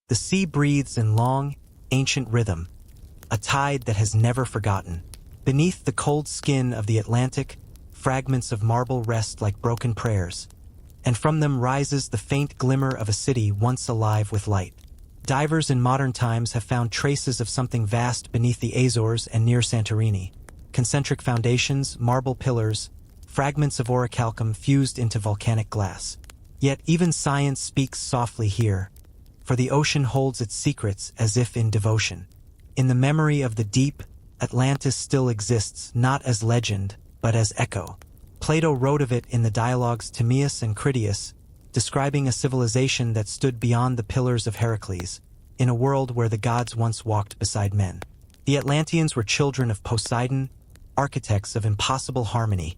The sea breathes in long, ancient rhythm, a tide that has never forgotten. Beneath the cold skin of the Atlantic, fragments of marble rest like broken prayers, and from them rises the faint glimmer of a city once alive with light. Divers in modern times have found traces of something vast beneath the Azores and near Santorini. Concentric foundations, marble pillars, fragments of orichalcum fused into volcanic glass. Yet even science speaks softly here, for the ocean holds its secrets as if in devotion. In the memory of the deep, Atlantis still exists not as legend, but as echo. Plato wrote of it in the dialogues Timaeus and Critias, describing a civilization that stood beyond the pillars of Heracles, in a world where the gods once walked beside men. The Atlanteans were children of Poseidon, architects of impossible harmony,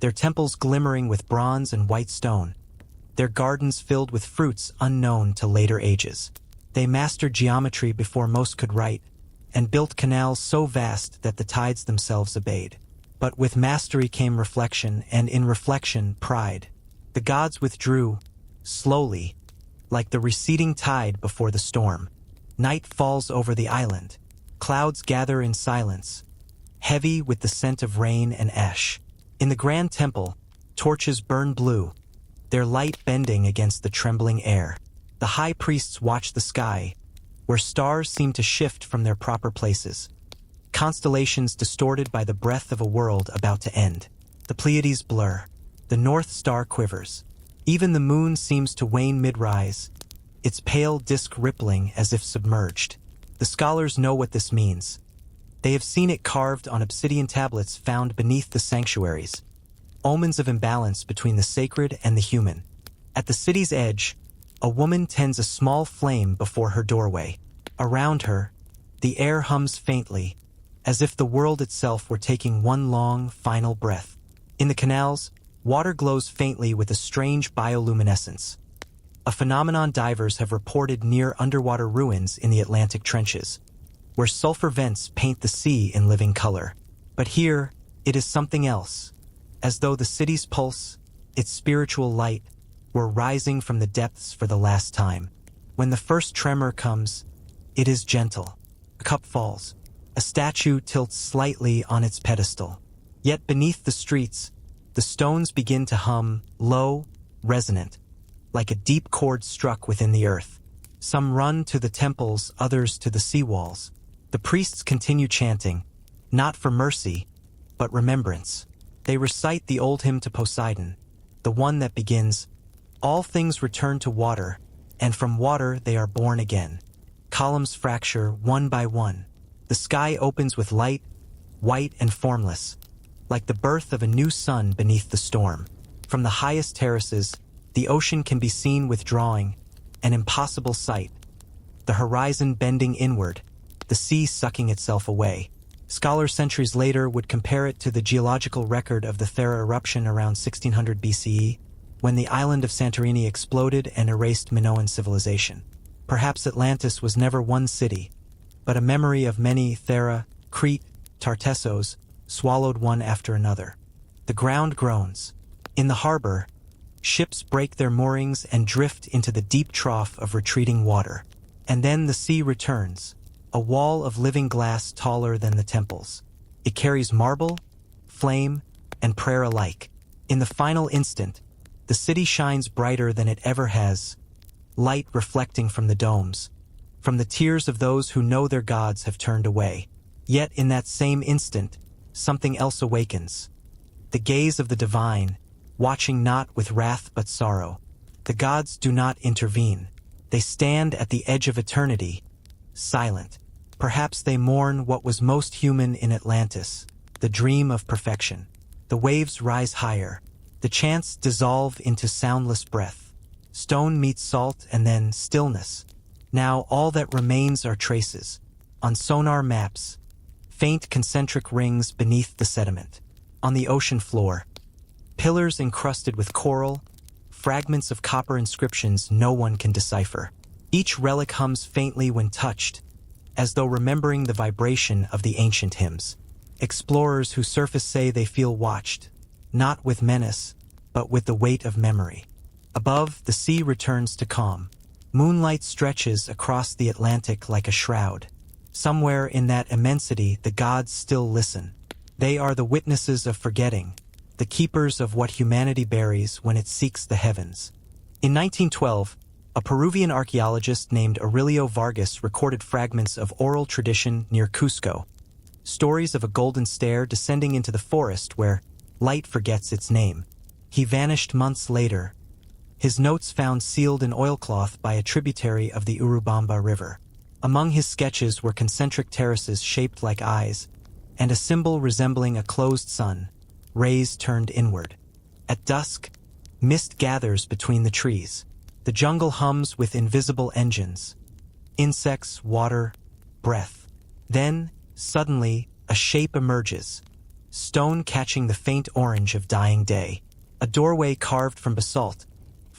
their temples glimmering with bronze and white stone, their gardens filled with fruits unknown to later ages. They mastered geometry before most could write, and built canals so vast that the tides themselves obeyed. But with mastery came reflection, and in reflection, pride. The gods withdrew, slowly, like the receding tide before the storm. Night falls over the island. Clouds gather in silence, heavy with the scent of rain and ash. In the grand temple, torches burn blue, their light bending against the trembling air. The high priests watch the sky, where stars seem to shift from their proper places, constellations distorted by the breath of a world about to end. The Pleiades blur, the North Star quivers. Even the moon seems to wane mid-rise, its pale disk rippling as if submerged. The scholars know what this means. They have seen it carved on obsidian tablets found beneath the sanctuaries, omens of imbalance between the sacred and the human. At the city's edge, a woman tends a small flame before her doorway. Around her, the air hums faintly, as if the world itself were taking one long, final breath. In the canals, water glows faintly with a strange bioluminescence, a phenomenon divers have reported near underwater ruins in the Atlantic trenches, where sulfur vents paint the sea in living color. But here, it is something else, as though the city's pulse, its spiritual light, were rising from the depths for the last time. When the first tremor comes, it is gentle. A cup falls. A statue tilts slightly on its pedestal. Yet beneath the streets, the stones begin to hum, low, resonant, like a deep chord struck within the earth. Some run to the temples, others to the seawalls. The priests continue chanting, not for mercy, but remembrance. They recite the old hymn to Poseidon, the one that begins, "All things return to water, and from water they are born again." Columns fracture one by one. The sky opens with light, white and formless, like the birth of a new sun beneath the storm. From the highest terraces, the ocean can be seen withdrawing, an impossible sight, the horizon bending inward, the sea sucking itself away. Scholars centuries later would compare it to the geological record of the Thera eruption around 1600 BCE, when the island of Santorini exploded and erased Minoan civilization. Perhaps Atlantis was never one city, but a memory of many. Thera, Crete, Tartessos, swallowed one after another. The ground groans. In the harbor, ships break their moorings and drift into the deep trough of retreating water. And then the sea returns, a wall of living glass taller than the temples. It carries marble, flame, and prayer alike. In the final instant, the city shines brighter than it ever has, light reflecting from the domes, from the tears of those who know their gods have turned away. Yet in that same instant, something else awakens. The gaze of the divine, watching not with wrath but sorrow. The gods do not intervene. They stand at the edge of eternity, silent. Perhaps they mourn what was most human in Atlantis, the dream of perfection. The waves rise higher. The chants dissolve into soundless breath. Stone meets salt and then stillness. Now all that remains are traces. On sonar maps, faint concentric rings beneath the sediment. On the ocean floor, pillars encrusted with coral, fragments of copper inscriptions no one can decipher. Each relic hums faintly when touched, as though remembering the vibration of the ancient hymns. Explorers who surface say they feel watched, not with menace, but with the weight of memory. Above, the sea returns to calm. Moonlight stretches across the Atlantic like a shroud. Somewhere in that immensity, the gods still listen. They are the witnesses of forgetting, the keepers of what humanity buries when it seeks the heavens. In 1912, a Peruvian archaeologist named Aurelio Vargas recorded fragments of oral tradition near Cusco, stories of a golden stair descending into the forest where light forgets its name. He vanished months later, his notes found sealed in oilcloth by a tributary of the Urubamba River. Among his sketches were concentric terraces shaped like eyes, and a symbol resembling a closed sun, rays turned inward. At dusk, mist gathers between the trees. The jungle hums with invisible engines. Insects, water, breath. Then, suddenly, a shape emerges. Stone catching the faint orange of dying day. A doorway carved from basalt,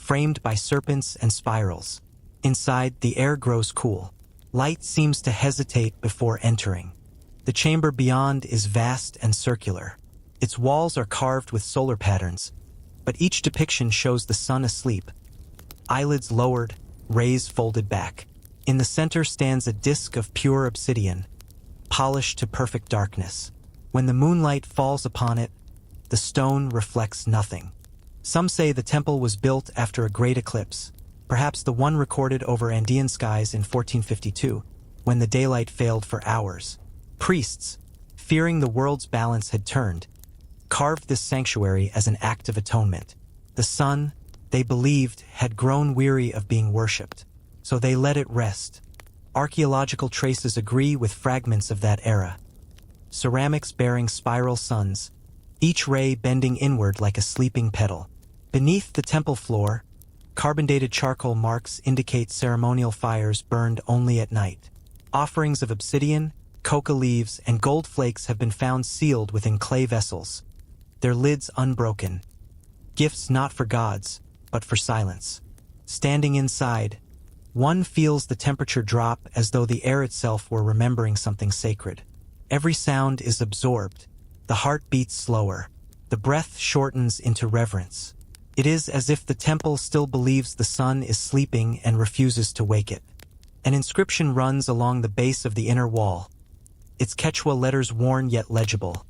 framed by serpents and spirals. Inside, the air grows cool. Light seems to hesitate before entering. The chamber beyond is vast and circular. Its walls are carved with solar patterns, but each depiction shows the sun asleep. Eyelids lowered, rays folded back. In the center stands a disk of pure obsidian, polished to perfect darkness. When the moonlight falls upon it, the stone reflects nothing. Some say the temple was built after a great eclipse, perhaps the one recorded over Andean skies in 1452, when the daylight failed for hours. Priests, fearing the world's balance had turned, carved this sanctuary as an act of atonement. The sun, they believed, had grown weary of being worshipped, so they let it rest. Archaeological traces agree with fragments of that era. Ceramics bearing spiral suns, each ray bending inward like a sleeping petal. Beneath the temple floor, carbon-dated charcoal marks indicate ceremonial fires burned only at night. Offerings of obsidian, coca leaves, and gold flakes have been found sealed within clay vessels, their lids unbroken. Gifts not for gods, but for silence. Standing inside, one feels the temperature drop as though the air itself were remembering something sacred. Every sound is absorbed. The heart beats slower. The breath shortens into reverence. It is as if the temple still believes the sun is sleeping and refuses to wake it. An inscription runs along the base of the inner wall, its Quechua letters worn yet legible.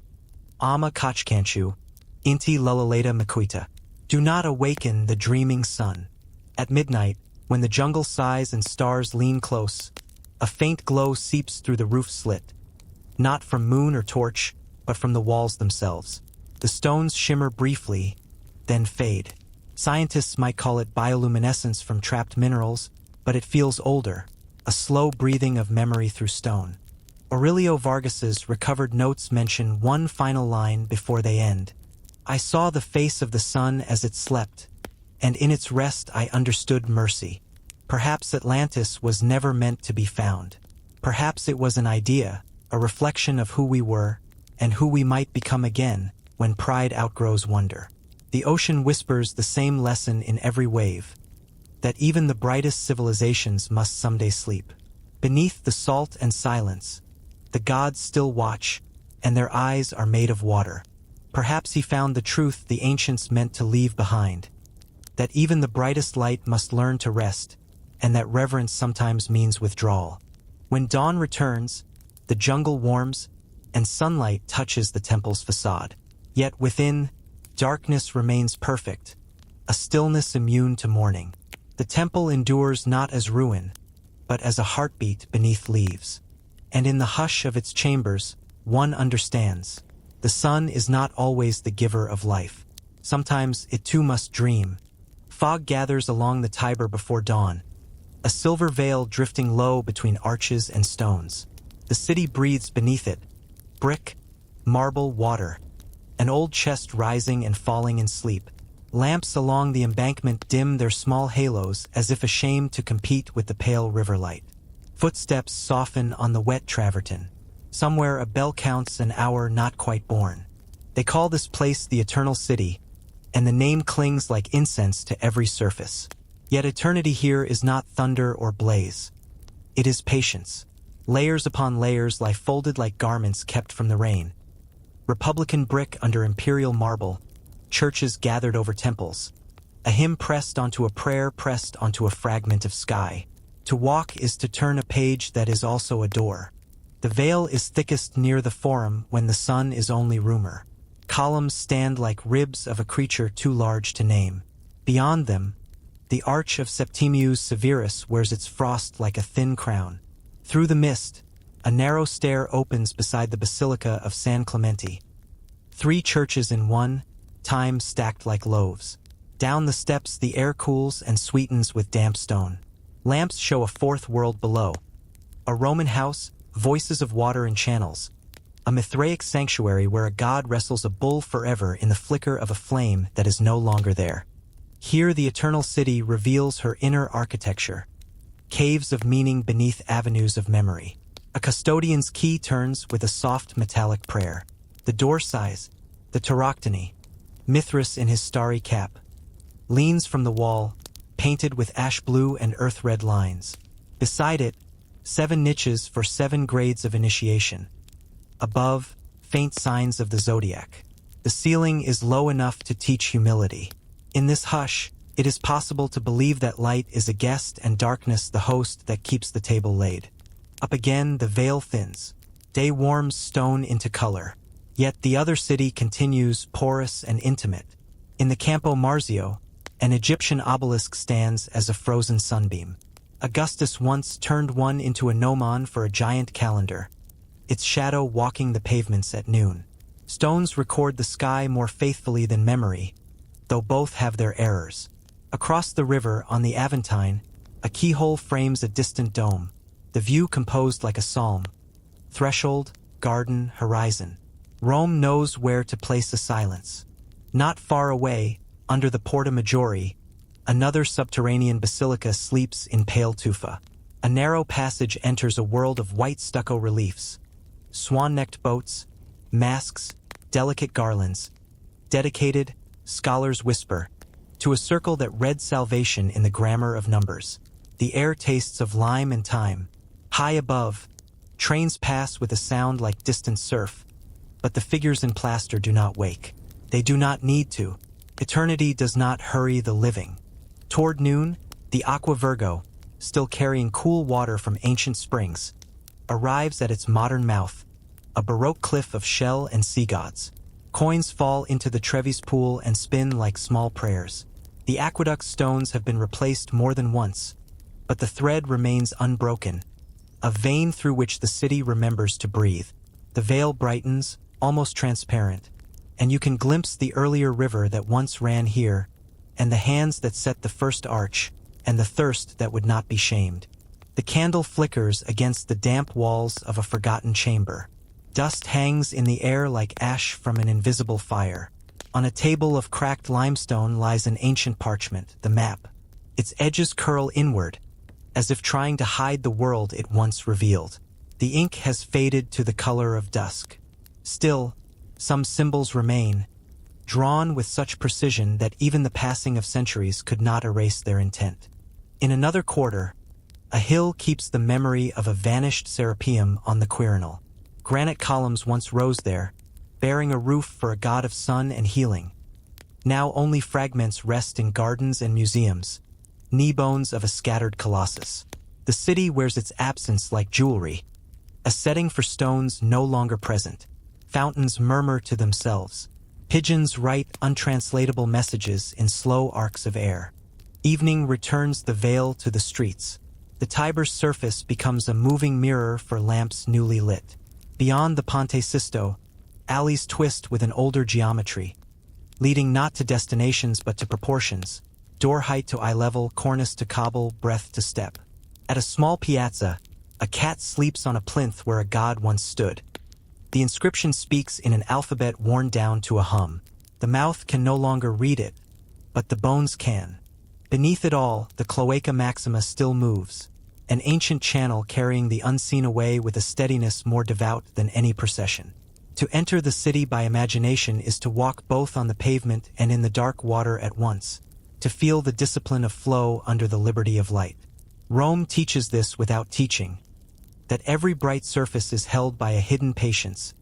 Ama Kachkanchu, Inti Lulaleta Makuita. Do not awaken the dreaming sun. At midnight, when the jungle sighs and stars lean close, a faint glow seeps through the roof slit. Not from moon or torch, but from the walls themselves. The stones shimmer briefly, then fade. Scientists might call it bioluminescence from trapped minerals, but it feels older, a slow breathing of memory through stone. Aurelio Vargas's recovered notes mention one final line before they end. I saw the face of the sun as it slept, and in its rest I understood mercy. Perhaps Atlantis was never meant to be found. Perhaps it was an idea, a reflection of who we were, and who we might become again when pride outgrows wonder. The ocean whispers the same lesson in every wave, that even the brightest civilizations must someday sleep. Beneath the salt and silence, the gods still watch, and their eyes are made of water. Perhaps he found the truth the ancients meant to leave behind, that even the brightest light must learn to rest, and that reverence sometimes means withdrawal. When dawn returns, the jungle warms, and sunlight touches the temple's facade. Yet within, darkness remains perfect, a stillness immune to mourning. The temple endures not as ruin, but as a heartbeat beneath leaves. And in the hush of its chambers, one understands. The sun is not always the giver of life. Sometimes it too must dream. Fog gathers along the Tiber before dawn, a silver veil drifting low between arches and stones. The city breathes beneath it, brick, marble, water, an old chest rising and falling in sleep. Lamps along the embankment dim their small halos as if ashamed to compete with the pale river light. Footsteps soften on the wet travertine. Somewhere a bell counts an hour not quite born. They call this place the Eternal City, and the name clings like incense to every surface. Yet eternity here is not thunder or blaze. It is patience. Layers upon layers lie folded like garments kept from the rain. Republican brick under imperial marble, churches gathered over temples, a hymn pressed onto a prayer pressed onto a fragment of sky. To walk is to turn a page that is also a door. The veil is thickest near the forum when the sun is only rumor. Columns stand like ribs of a creature too large to name. Beyond them, the arch of Septimius Severus wears its frost like a thin crown. Through the mist, a narrow stair opens beside the Basilica of San Clemente. 3 churches in one, time stacked like loaves. Down the steps the air cools and sweetens with damp stone. Lamps show a 4th world below. A Roman house, voices of water in channels. A Mithraic sanctuary where a god wrestles a bull forever in the flicker of a flame that is no longer there. Here the eternal city reveals her inner architecture. Caves of meaning beneath avenues of memory. A custodian's key turns with a soft metallic prayer. The door sighs, the tauroctony. Mithras in his starry cap leans from the wall, painted with ash blue and earth red lines. Beside it, 7 niches for 7 grades of initiation. Above, faint signs of the zodiac. The ceiling is low enough to teach humility. In this hush, it is possible to believe that light is a guest and darkness the host that keeps the table laid. Up again, the veil thins. Day warms stone into color. Yet the other city continues porous and intimate. In the Campo Marzio, an Egyptian obelisk stands as a frozen sunbeam. Augustus once turned one into a gnomon for a giant calendar, its shadow walking the pavements at noon. Stones record the sky more faithfully than memory, though both have their errors. Across the river on the Aventine, a keyhole frames a distant dome, the view composed like a psalm. Threshold, garden, horizon. Rome knows where to place a silence. Not far away, under the Porta Maggiore, another subterranean basilica sleeps in pale tufa. A narrow passage enters a world of white stucco reliefs. Swan-necked boats, masks, delicate garlands. Dedicated, scholars whisper, to a circle that read salvation in the grammar of numbers. The air tastes of lime and thyme. High above, trains pass with a sound like distant surf, but the figures in plaster do not wake. They do not need to. Eternity does not hurry the living. Toward noon, the Aqua Virgo, still carrying cool water from ancient springs, arrives at its modern mouth, a baroque cliff of shell and sea gods. Coins fall into the Trevi's pool and spin like small prayers. The aqueduct stones have been replaced more than once, but the thread remains unbroken, a vein through which the city remembers to breathe. The veil brightens, almost transparent, and you can glimpse the earlier river that once ran here, and the hands that set the first arch, and the thirst that would not be shamed. The candle flickers against the damp walls of a forgotten chamber. Dust hangs in the air like ash from an invisible fire. On a table of cracked limestone lies an ancient parchment, the map. Its edges curl inward, as if trying to hide the world it once revealed. The ink has faded to the color of dusk. Still, some symbols remain, drawn with such precision that even the passing of centuries could not erase their intent. In another quarter, a hill keeps the memory of a vanished Serapeum on the Quirinal. Granite columns once rose there, bearing a roof for a god of sun and healing. Now only fragments rest in gardens and museums, knee bones of a scattered colossus. The city wears its absence like jewelry, a setting for stones no longer present. Fountains murmur to themselves. Pigeons write untranslatable messages in slow arcs of air. Evening returns the veil to the streets. The Tiber's surface becomes a moving mirror for lamps newly lit. Beyond the Ponte Sisto, alleys twist with an older geometry, leading not to destinations but to proportions. Door height to eye level, cornice to cobble, breadth to step. At a small piazza, a cat sleeps on a plinth where a god once stood. The inscription speaks in an alphabet worn down to a hum. The mouth can no longer read it, but the bones can. Beneath it all, the Cloaca Maxima still moves, an ancient channel carrying the unseen away with a steadiness more devout than any procession. To enter the city by imagination is to walk both on the pavement and in the dark water at once, to feel the discipline of flow under the liberty of light. Rome teaches this without teaching, that every bright surface is held by a hidden patience,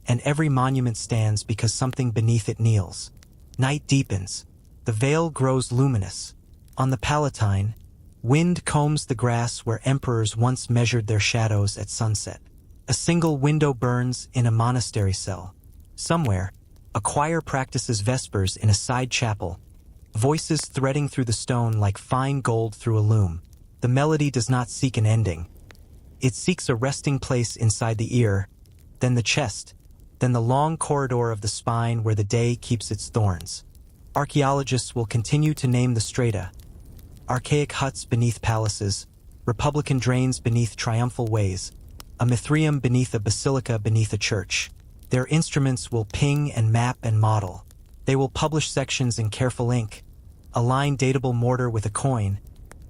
and every monument stands because something beneath it kneels. Night deepens. The vale grows luminous. On the Palatine, wind combs the grass where emperors once measured their shadows at sunset. A single window burns in a monastery cell. Somewhere, a choir practices vespers in a side chapel, voices threading through the stone like fine gold through a loom. The melody does not seek an ending. It seeks a resting place inside the ear, then the chest, then the long corridor of the spine where the day keeps its thorns. Archaeologists will continue to name the strata: archaic huts beneath palaces, republican drains beneath triumphal ways, a mithraeum beneath a basilica beneath a church. Their instruments will ping and map and model. They will publish sections in careful ink, align datable mortar with a coin,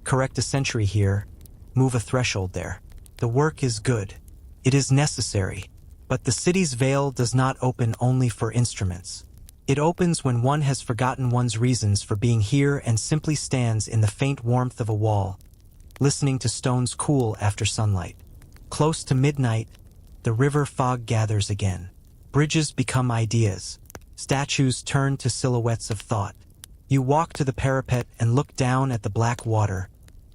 correct a century here, move a threshold there. The work is good. It is necessary. But the city's veil does not open only for instruments. It opens when one has forgotten one's reasons for being here and simply stands in the faint warmth of a wall, listening to stones cool after sunlight. Close to midnight, the river fog gathers again. Bridges become ideas. Statues turn to silhouettes of thought. You walk to the parapet and look down at the black water,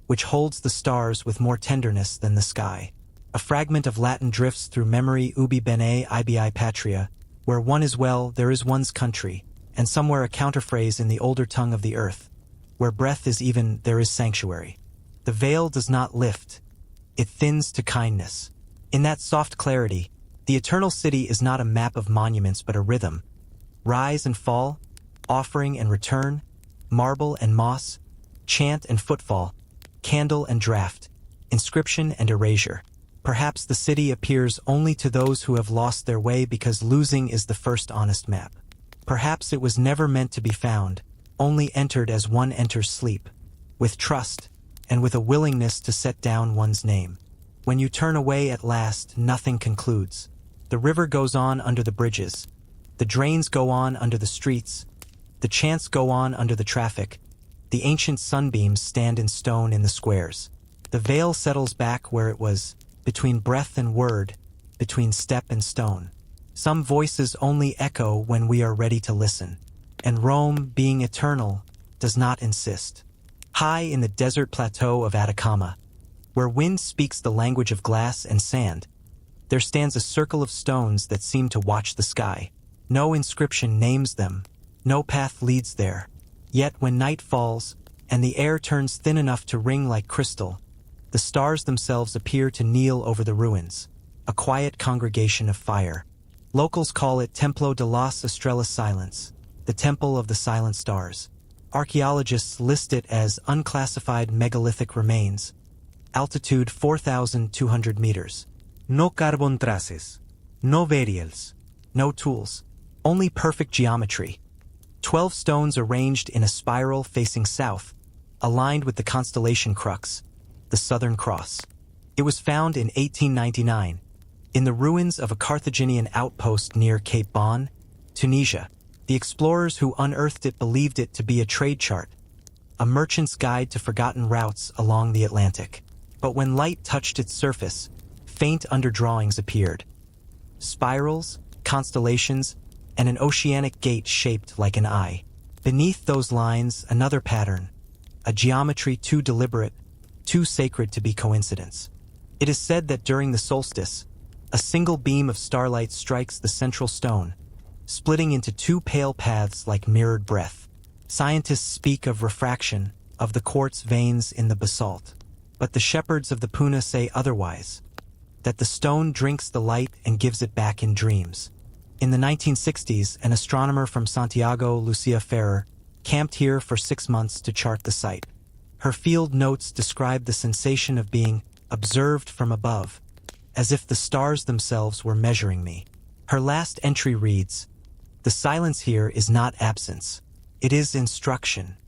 which holds the stars with more tenderness than the sky. A fragment of Latin drifts through memory: ubi bene ibi patria, where one is well, there is one's country, and somewhere a counterphrase in the older tongue of the earth: where breath is even, there is sanctuary. The veil does not lift. It thins to kindness. In that soft clarity, the eternal city is not a map of monuments but a rhythm. Rise and fall, offering and return, marble and moss, chant and footfall, candle and draught, inscription and erasure. Perhaps the city appears only to those who have lost their way because losing is the first honest map. Perhaps it was never meant to be found, only entered as one enters sleep, with trust, and with a willingness to set down one's name. When you turn away at last, nothing concludes. The river goes on under the bridges. The drains go on under the streets. The chants go on under the traffic. The ancient sunbeams stand in stone in the squares. The veil settles back where it was, between breath and word, between step and stone. Some voices only echo when we are ready to listen. And Rome, being eternal, does not insist. High in the desert plateau of Atacama, where wind speaks the language of glass and sand, there stands a circle of stones that seem to watch the sky. No inscription names them. No path leads there. Yet when night falls, and the air turns thin enough to ring like crystal, the stars themselves appear to kneel over the ruins, a quiet congregation of fire. Locals call it Templo de las Estrellas Silence, the Temple of the Silent Stars. Archaeologists list it as unclassified megalithic remains, altitude 4,200 meters. No carbon traces, no burials, no tools, only perfect geometry. 12 stones arranged in a spiral facing south, aligned with the constellation crux, the Southern Cross. It was found in 1899, in the ruins of a Carthaginian outpost near Cape Bon, Tunisia. The explorers who unearthed it believed it to be a trade chart, a merchant's guide to forgotten routes along the Atlantic. But when light touched its surface, faint underdrawings appeared. Spirals, constellations, and an oceanic gate shaped like an eye. Beneath those lines, another pattern, a geometry too deliberate, too sacred to be coincidence. It is said that during the solstice, a single beam of starlight strikes the central stone, splitting into two pale paths like mirrored breath. Scientists speak of refraction, of the quartz veins in the basalt. But the shepherds of the Puna say otherwise, that the stone drinks the light and gives it back in dreams. In the 1960s, an astronomer from Santiago, Lucia Ferrer, camped here for 6 months to chart the site. Her field notes describe the sensation of being observed from above, as if the stars themselves were measuring me. Her last entry reads, "The silence here is not absence. It is instruction."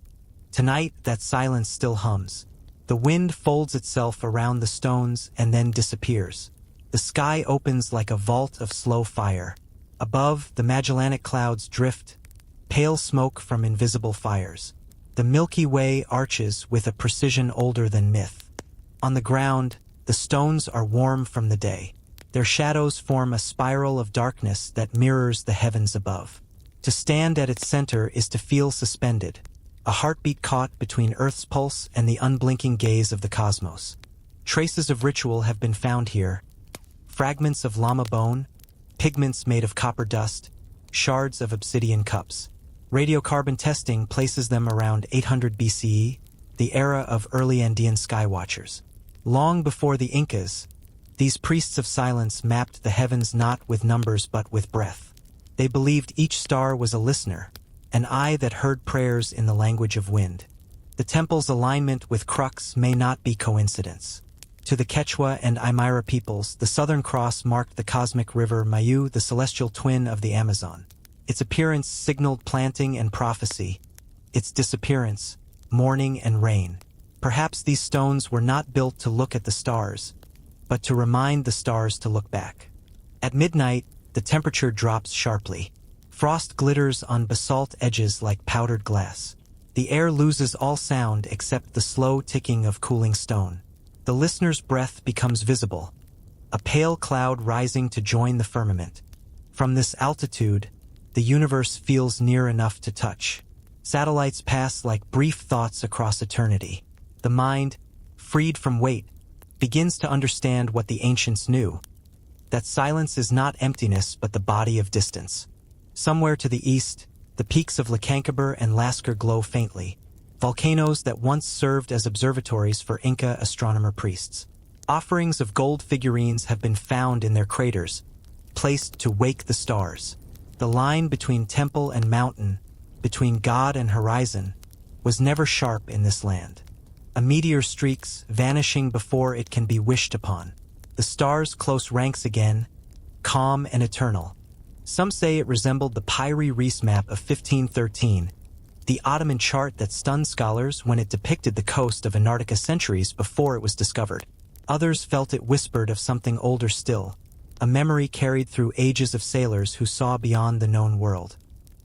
Tonight, that silence still hums. The wind folds itself around the stones and then disappears. The sky opens like a vault of slow fire. Above, the Magellanic clouds drift, pale smoke from invisible fires. The Milky Way arches with a precision older than myth. On the ground, the stones are warm from the day. Their shadows form a spiral of darkness that mirrors the heavens above. To stand at its center is to feel suspended, a heartbeat caught between Earth's pulse and the unblinking gaze of the cosmos. Traces of ritual have been found here. Fragments of llama bone, pigments made of copper dust, shards of obsidian cups. Radiocarbon testing places them around 800 BCE, the era of early Andean skywatchers. Long before the Incas, these priests of silence mapped the heavens not with numbers but with breath. They believed each star was a listener, an eye that heard prayers in the language of wind. The temple's alignment with Crux may not be coincidence. To the Quechua and Aymara peoples, the Southern Cross marked the cosmic river Mayu, the celestial twin of the Amazon. Its appearance signaled planting and prophecy, its disappearance, mourning and rain. Perhaps these stones were not built to look at the stars, but to remind the stars to look back. At midnight, the temperature drops sharply. Frost glitters on basalt edges like powdered glass. The air loses all sound except the slow ticking of cooling stone. The listener's breath becomes visible, a pale cloud rising to join the firmament. From this altitude, the universe feels near enough to touch. Satellites pass like brief thoughts across eternity. The mind, freed from weight, begins to understand what the ancients knew, that silence is not emptiness but the body of distance. Somewhere to the east, the peaks of Lecancabur and Lascar glow faintly, volcanoes that once served as observatories for Inca astronomer priests. Offerings of gold figurines have been found in their craters, placed to wake the stars. The line between temple and mountain, between God and horizon, was never sharp in this land. A meteor streaks, vanishing before it can be wished upon. The stars' close ranks again, calm and eternal. Some say it resembled the Piri Reis map of 1513, the Ottoman chart that stunned scholars when it depicted the coast of Antarctica centuries before it was discovered. Others felt it whispered of something older still, a memory carried through ages of sailors who saw beyond the known world.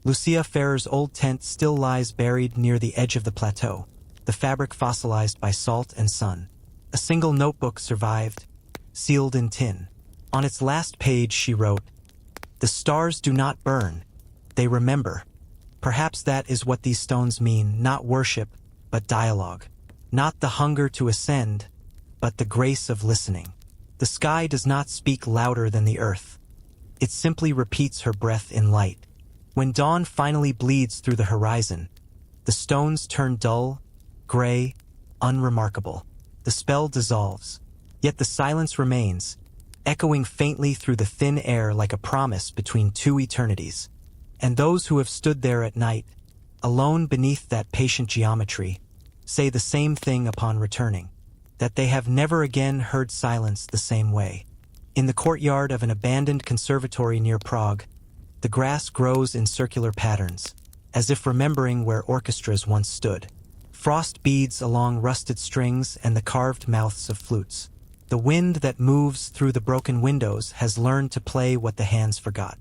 Lucia Ferrer's old tent still lies buried near the edge of the plateau, the fabric fossilized by salt and sun. A single notebook survived, sealed in tin. On its last page she wrote, "The stars do not burn, they remember." Perhaps that is what these stones mean, not worship, but dialogue. Not the hunger to ascend, but the grace of listening. The sky does not speak louder than the earth. It simply repeats her breath in light. When dawn finally bleeds through the horizon, the stones turn dull, gray, unremarkable. The spell dissolves, yet the silence remains, echoing faintly through the thin air like a promise between two eternities. And those who have stood there at night, alone beneath that patient geometry, say the same thing upon returning, that they have never again heard silence the same way. In the courtyard of an abandoned conservatory near Prague, the grass grows in circular patterns, as if remembering where orchestras once stood. Frost beads along rusted strings and the carved mouths of flutes. The wind that moves through the broken windows has learned to play what the hands forgot.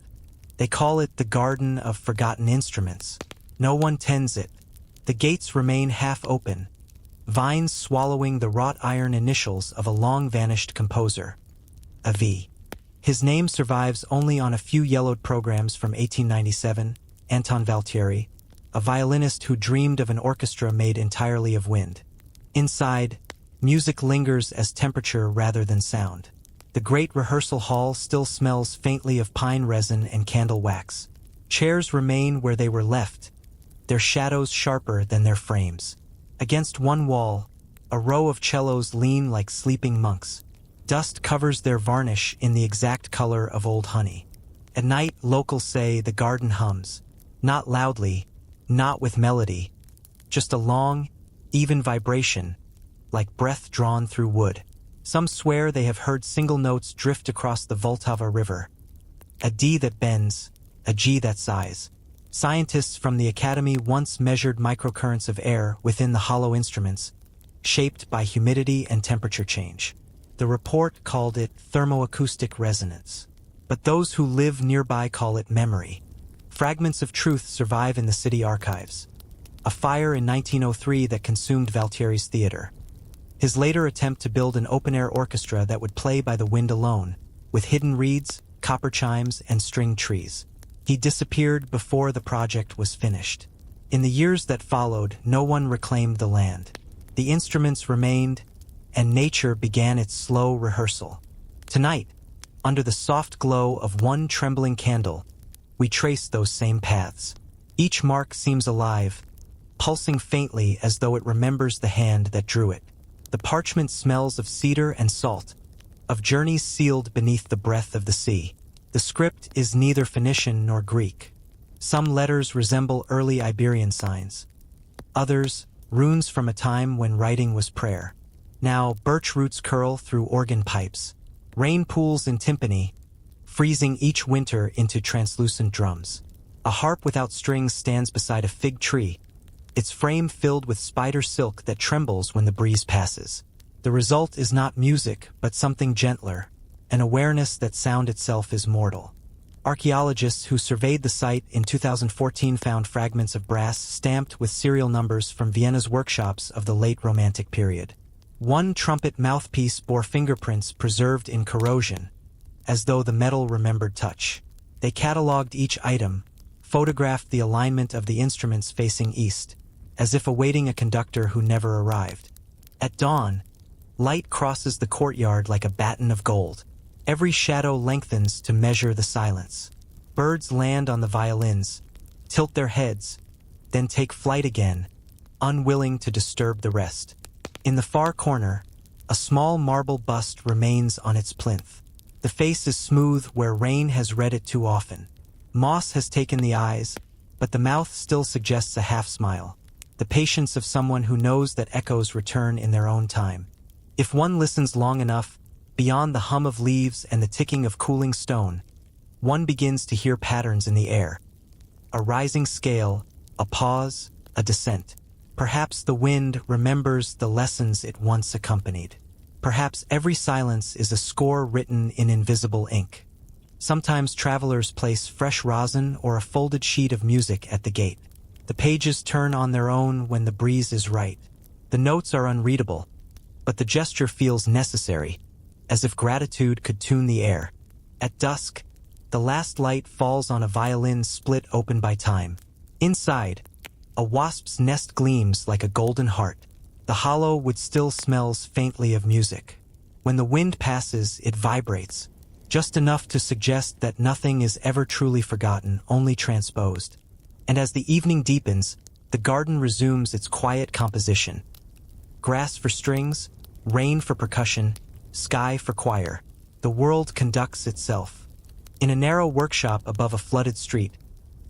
They call it the Garden of Forgotten Instruments. No one tends it. The gates remain half open, vines swallowing the wrought iron initials of a long-vanished composer, a V. His name survives only on a few yellowed programs from 1897, Anton Valtieri, a violinist who dreamed of an orchestra made entirely of wind. Inside, music lingers as temperature rather than sound. The great rehearsal hall still smells faintly of pine resin and candle wax. Chairs remain where they were left, their shadows sharper than their frames. Against one wall, a row of cellos lean like sleeping monks. Dust covers their varnish in the exact color of old honey. At night, locals say the garden hums, not loudly, not with melody, just a long, even vibration, like breath drawn through wood. Some swear they have heard single notes drift across the Vltava River. A D that bends, a G that sighs. Scientists from the Academy once measured microcurrents of air within the hollow instruments, shaped by humidity and temperature change. The report called it thermoacoustic resonance. But those who live nearby call it memory. Fragments of truth survive in the city archives. A fire in 1903 that consumed Valtieri's theater. His later attempt to build an open-air orchestra that would play by the wind alone, with hidden reeds, copper chimes, and stringed trees. He disappeared before the project was finished. In the years that followed, no one reclaimed the land. The instruments remained, and nature began its slow rehearsal. Tonight, under the soft glow of one trembling candle, we trace those same paths. Each mark seems alive, pulsing faintly as though it remembers the hand that drew it. The parchment smells of cedar and salt, of journeys sealed beneath the breath of the sea. The script is neither Phoenician nor Greek. Some letters resemble early Iberian signs. Others, runes from a time when writing was prayer. Now, birch roots curl through organ pipes. Rain pools in timpani, freezing each winter into translucent drums. A harp without strings stands beside a fig tree, its frame filled with spider silk that trembles when the breeze passes. The result is not music, but something gentler, an awareness that sound itself is mortal. Archaeologists who surveyed the site in 2014 found fragments of brass stamped with serial numbers from Vienna's workshops of the late Romantic period. One trumpet mouthpiece bore fingerprints preserved in corrosion, as though the metal remembered touch. They catalogued each item, photographed the alignment of the instruments facing east, as if awaiting a conductor who never arrived. At dawn, light crosses the courtyard like a baton of gold. Every shadow lengthens to measure the silence. Birds land on the violins, tilt their heads, then take flight again, unwilling to disturb the rest. In the far corner, a small marble bust remains on its plinth. The face is smooth where rain has read it too often. Moss has taken the eyes, but the mouth still suggests a half-smile, the patience of someone who knows that echoes return in their own time. If one listens long enough, beyond the hum of leaves and the ticking of cooling stone, one begins to hear patterns in the air. A rising scale, a pause, a descent. Perhaps the wind remembers the lessons it once accompanied. Perhaps every silence is a score written in invisible ink. Sometimes travelers place fresh rosin or a folded sheet of music at the gate. The pages turn on their own when the breeze is right. The notes are unreadable, but the gesture feels necessary, as if gratitude could tune the air. At dusk, the last light falls on a violin split open by time. Inside, a wasp's nest gleams like a golden heart. The hollow wood still smells faintly of music. When the wind passes, it vibrates, just enough to suggest that nothing is ever truly forgotten, only transposed. And as the evening deepens, the garden resumes its quiet composition. Grass for strings, rain for percussion, sky for choir. The world conducts itself. In a narrow workshop above a flooded street,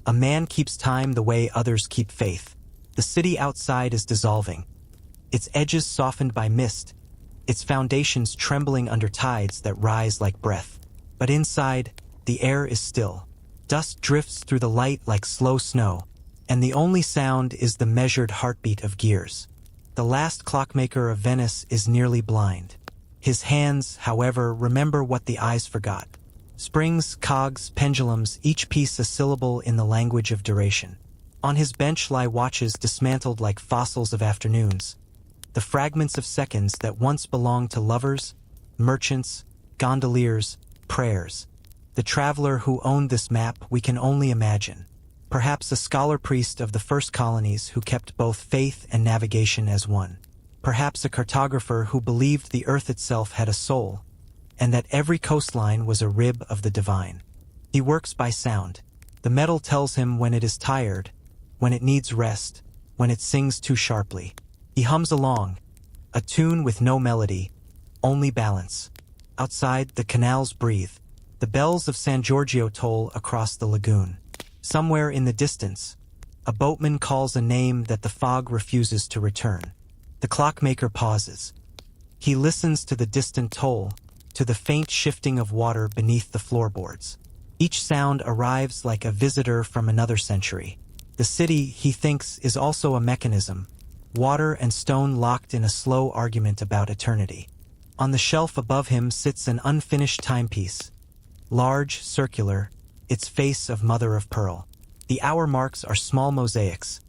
a man keeps time the way others keep faith. The city outside is dissolving, its edges softened by mist, its foundations trembling under tides that rise like breath. But inside, the air is still. Dust drifts through the light like slow snow, and the only sound is the measured heartbeat of gears. The last clockmaker of Venice is nearly blind. His hands, however, remember what the eyes forgot. Springs, cogs, pendulums, each piece a syllable in the language of duration. On his bench lie watches dismantled like fossils of afternoons, the fragments of seconds that once belonged to lovers, merchants, gondoliers, prayers. The traveler who owned this map we can only imagine. Perhaps a scholar-priest of the first colonies who kept both faith and navigation as one. Perhaps a cartographer who believed the earth itself had a soul, and that every coastline was a rib of the divine. He works by sound. The metal tells him when it is tired, when it needs rest, when it sings too sharply. He hums along, a tune with no melody, only balance. Outside, the canals breathe. The bells of San Giorgio toll across the lagoon. Somewhere in the distance, a boatman calls a name that the fog refuses to return. The clockmaker pauses. He listens to the distant toll, to the faint shifting of water beneath the floorboards. Each sound arrives like a visitor from another century. The city, he thinks, is also a mechanism, water and stone locked in a slow argument about eternity. On the shelf above him sits an unfinished timepiece, large, circular, its face of mother of pearl. The hour marks are small mosaics,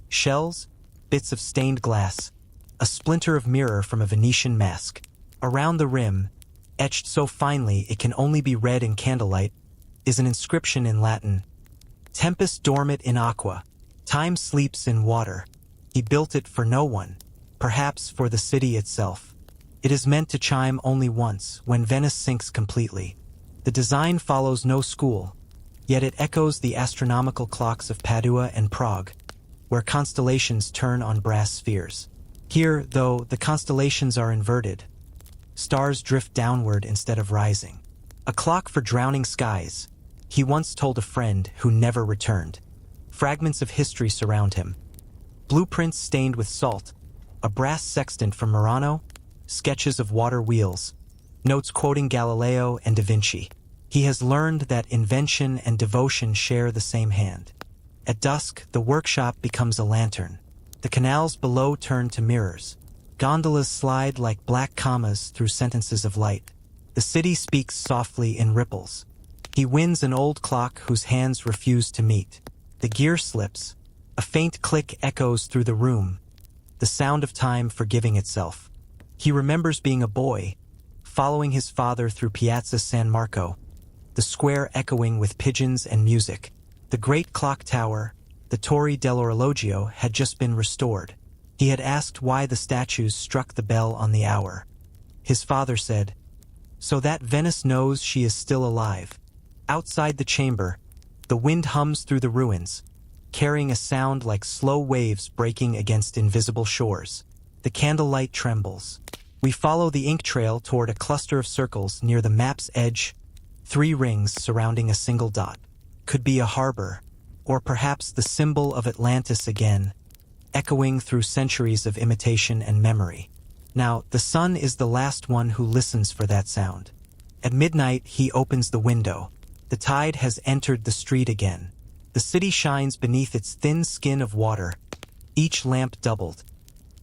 shells, bits of stained glass, a splinter of mirror from a Venetian mask. Around the rim, etched so finely it can only be read in candlelight, is an inscription in Latin: Tempus dormit in aqua, Time sleeps in water. He built it for no one, perhaps for the city itself. It is meant to chime only once, when Venice sinks completely. The design follows no school, yet it echoes the astronomical clocks of Padua and Prague, where constellations turn on brass spheres. Here, though, the constellations are inverted. Stars drift downward instead of rising. A clock for drowning skies, he once told a friend who never returned. Fragments of history surround him. Blueprints stained with salt, a brass sextant from Murano, sketches of water wheels, notes quoting Galileo and Da Vinci. He has learned that invention and devotion share the same hand. At dusk, the workshop becomes a lantern. The canals below turn to mirrors. Gondolas slide like black commas through sentences of light. The city speaks softly in ripples. He wins an old clock whose hands refuse to meet. The gear slips. A faint click echoes through the room, the sound of time forgiving itself. He remembers being a boy, following his father through Piazza San Marco, the square echoing with pigeons and music. The great clock tower, the Torre dell'Orologio, had just been restored. He had asked why the statues struck the bell on the hour. His father said, "So that Venice knows she is still alive." Outside the chamber, the wind hums through the ruins, carrying a sound like slow waves breaking against invisible shores. The candlelight trembles. We follow the ink trail toward a cluster of circles near the map's edge, 3 rings surrounding a single dot. Could be a harbor, or perhaps the symbol of Atlantis again, echoing through centuries of imitation and memory. Now, the sun is the last one who listens for that sound. At midnight, he opens the window. The tide has entered the street again. The city shines beneath its thin skin of water, each lamp doubled,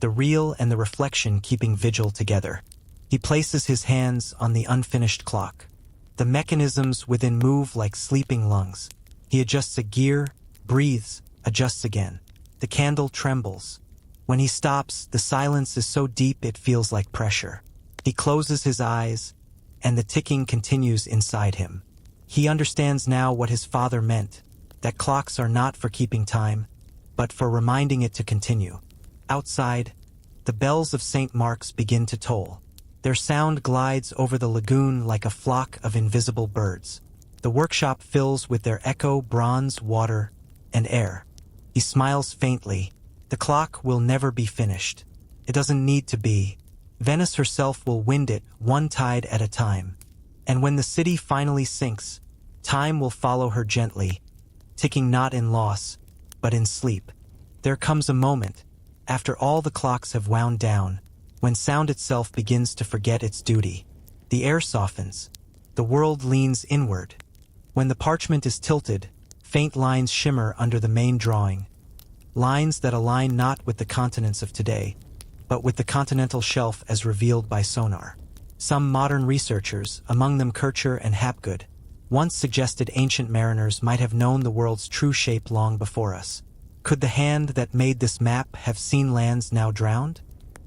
the real and the reflection keeping vigil together. He places his hands on the unfinished clock. The mechanisms within move like sleeping lungs. He adjusts a gear, breathes, adjusts again. The candle trembles. When he stops, the silence is so deep it feels like pressure. He closes his eyes, and the ticking continues inside him. He understands now what his father meant, that clocks are not for keeping time, but for reminding it to continue. Outside, the bells of St. Mark's begin to toll. Their sound glides over the lagoon like a flock of invisible birds. The workshop fills with their echo bronze, water, and air. He smiles faintly. The clock will never be finished. It doesn't need to be. Venice herself will wind it one tide at a time. And when the city finally sinks, time will follow her gently, ticking not in loss, but in sleep. There comes a moment, after all the clocks have wound down, when sound itself begins to forget its duty. The air softens. The world leans inward. When the parchment is tilted, faint lines shimmer under the main drawing. Lines that align not with the continents of today, but with the continental shelf as revealed by sonar. Some modern researchers, among them Kircher and Hapgood, once suggested ancient mariners might have known the world's true shape long before us. Could the hand that made this map have seen lands now drowned?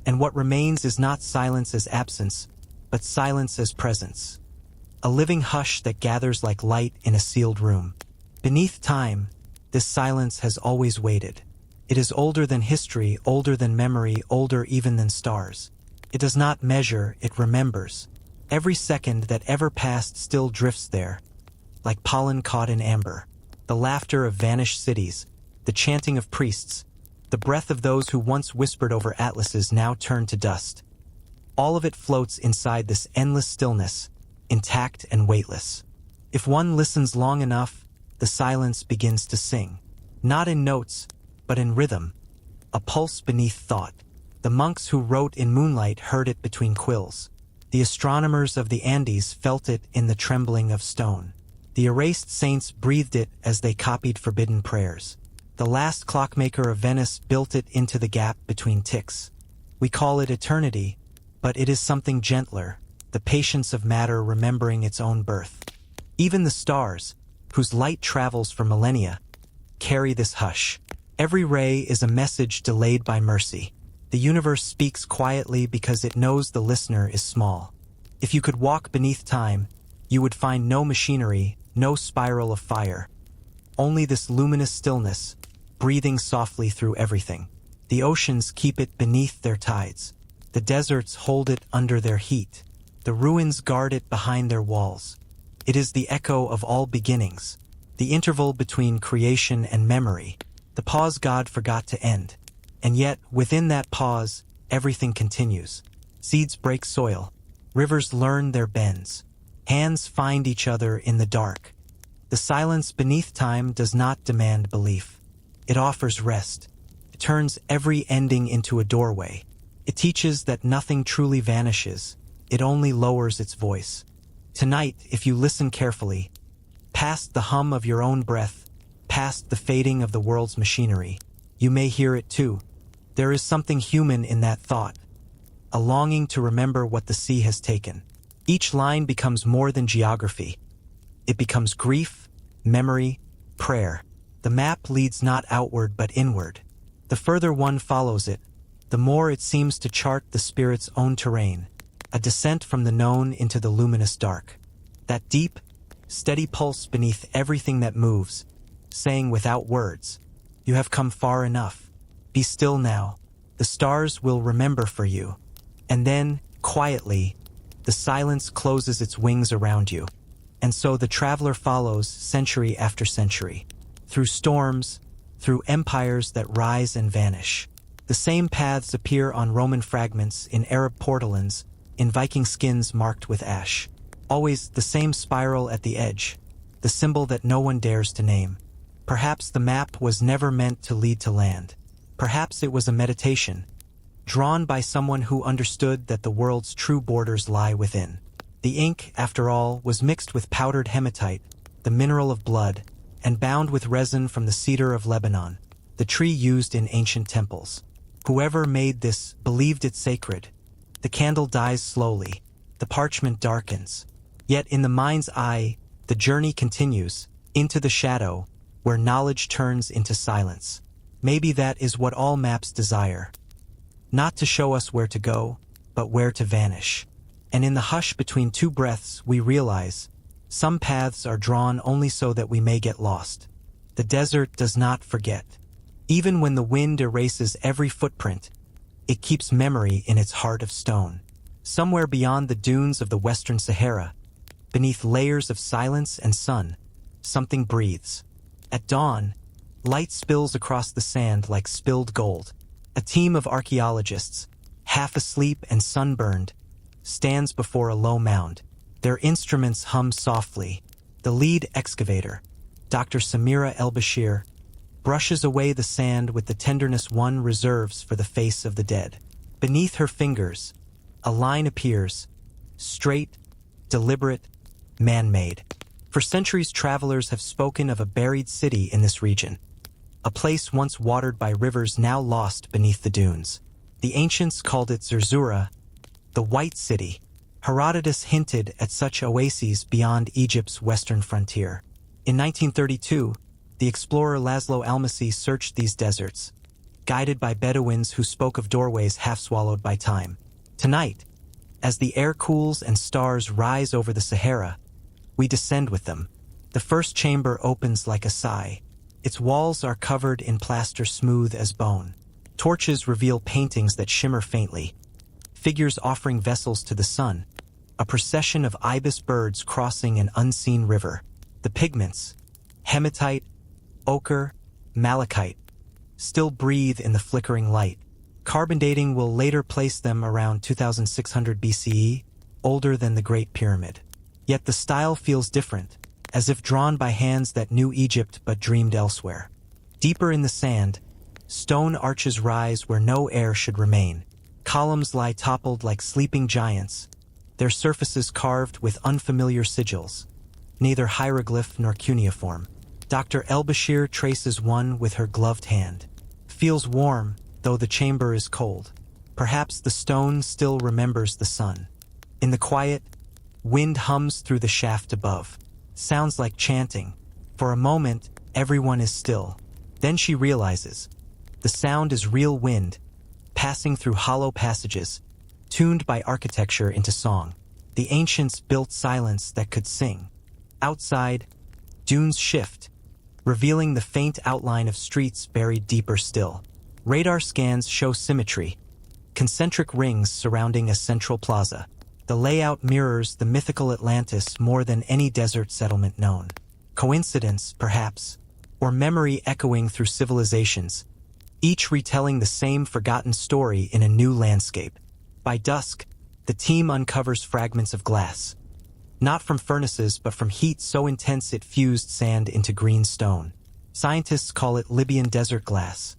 And what remains is not silence as absence, but silence as presence. A living hush that gathers like light in a sealed room. Beneath time, this silence has always waited. It is older than history, older than memory, older even than stars. It does not measure, it remembers. Every second that ever passed still drifts there, like pollen caught in amber. The laughter of vanished cities, the chanting of priests, the breath of those who once whispered over atlases now turned to dust. All of it floats inside this endless stillness, intact and weightless. If one listens long enough, the silence begins to sing. Not in notes, but in rhythm, a pulse beneath thought. The monks who wrote in moonlight heard it between quills. The astronomers of the Andes felt it in the trembling of stone. The erased saints breathed it as they copied forbidden prayers. The last clockmaker of Venice built it into the gap between ticks. We call it eternity, but it is something gentler, the patience of matter remembering its own birth. Even the stars, whose light travels for millennia, carry this hush. Every ray is a message delayed by mercy. The universe speaks quietly because it knows the listener is small. If you could walk beneath time, you would find no machinery, no spiral of fire. Only this luminous stillness, breathing softly through everything. The oceans keep it beneath their tides. The deserts hold it under their heat. The ruins guard it behind their walls. It is the echo of all beginnings, the interval between creation and memory, the pause God forgot to end. And yet, within that pause, everything continues. Seeds break soil. Rivers learn their bends. Hands find each other in the dark. The silence beneath time does not demand belief. It offers rest. It turns every ending into a doorway. It teaches that nothing truly vanishes. It only lowers its voice. Tonight, if you listen carefully, past the hum of your own breath, past the fading of the world's machinery, you may hear it too. There is something human in that thought, a longing to remember what the sea has taken. Each line becomes more than geography. It becomes grief, memory, prayer. The map leads not outward but inward. The further one follows it, the more it seems to chart the spirit's own terrain, a descent from the known into the luminous dark. That deep, steady pulse beneath everything that moves, saying without words, "You have come far enough. Be still now. The stars will remember for you." And then, quietly, the silence closes its wings around you. And so the traveler follows century after century, through storms, through empires that rise and vanish. The same paths appear on Roman fragments, in Arab portalains, in Viking skins marked with ash. Always the same spiral at the edge, the symbol that no one dares to name. Perhaps the map was never meant to lead to land. Perhaps it was a meditation, drawn by someone who understood that the world's true borders lie within. The ink, after all, was mixed with powdered hematite, the mineral of blood, and bound with resin from the cedar of Lebanon, the tree used in ancient temples. Whoever made this believed it sacred. The candle dies slowly. The parchment darkens. Yet in the mind's eye, the journey continues, into the shadow, where knowledge turns into silence. Maybe that is what all maps desire. Not to show us where to go, but where to vanish. And in the hush between two breaths, we realize, some paths are drawn only so that we may get lost. The desert does not forget. Even when the wind erases every footprint, it keeps memory in its heart of stone. Somewhere beyond the dunes of the Western Sahara, beneath layers of silence and sun, something breathes. At dawn, light spills across the sand like spilled gold. A team of archaeologists, half asleep and sunburned, stands before a low mound. Their instruments hum softly. The lead excavator, Dr. Samira El-Bashir, brushes away the sand with the tenderness one reserves for the face of the dead. Beneath her fingers, a line appears, straight, deliberate, man-made. For centuries, travelers have spoken of a buried city in this region, a place once watered by rivers now lost beneath the dunes. The ancients called it Zerzura, the White City. Herodotus hinted at such oases beyond Egypt's western frontier. In 1932, the explorer Laszlo Almasi searched these deserts, guided by Bedouins who spoke of doorways half-swallowed by time. Tonight, as the air cools and stars rise over the Sahara, we descend with them. The first chamber opens like a sigh. Its walls are covered in plaster smooth as bone. Torches reveal paintings that shimmer faintly, figures offering vessels to the sun, a procession of ibis birds crossing an unseen river. The pigments, hematite, ochre, malachite, still breathe in the flickering light. Carbon dating will later place them around 2600 BCE, older than the Great Pyramid. Yet the style feels different, as if drawn by hands that knew Egypt but dreamed elsewhere. Deeper in the sand, stone arches rise where no air should remain. Columns lie toppled like sleeping giants, their surfaces carved with unfamiliar sigils, neither hieroglyph nor cuneiform. Dr. El-Bashir traces one with her gloved hand. Feels warm, though the chamber is cold. Perhaps the stone still remembers the sun. In the quiet, wind hums through the shaft above. Sounds like chanting. For a moment, everyone is still. Then she realizes. The sound is real wind, passing through hollow passages, tuned by architecture into song. The ancients built silence that could sing. Outside, dunes shift, revealing the faint outline of streets buried deeper still. Radar scans show symmetry, concentric rings surrounding a central plaza. The layout mirrors the mythical Atlantis more than any desert settlement known. Coincidence, perhaps, or memory echoing through civilizations, each retelling the same forgotten story in a new landscape. By dusk, the team uncovers fragments of glass. Not from furnaces, but from heat so intense it fused sand into green stone. Scientists call it Libyan desert glass.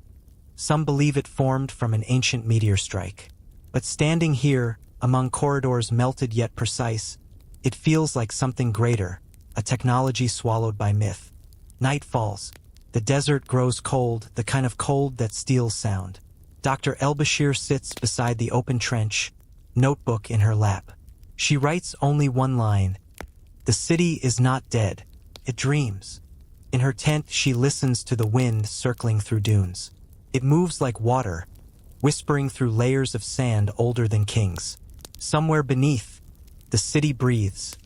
Some believe it formed from an ancient meteor strike. But standing here, among corridors melted yet precise, it feels like something greater, a technology swallowed by myth. Night falls. The desert grows cold, the kind of cold that steals sound. Dr. El-Bashir sits beside the open trench, notebook in her lap. She writes only one line: "The city is not dead, it dreams." In her tent, she listens to the wind circling through dunes. It moves like water, whispering through layers of sand older than kings. Somewhere beneath, the city breathes,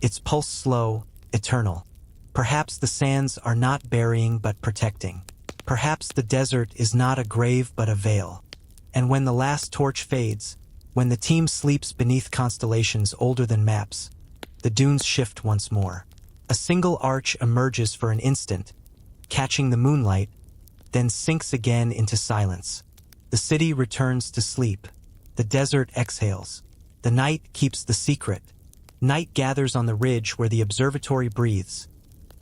its pulse slow, eternal. Perhaps the sands are not burying but protecting. Perhaps the desert is not a grave but a veil. And when the last torch fades, when the team sleeps beneath constellations older than maps, the dunes shift once more. A single arch emerges for an instant, catching the moonlight, then sinks again into silence. The city returns to sleep. The desert exhales. The night keeps the secret. Night gathers on the ridge where the observatory breathes.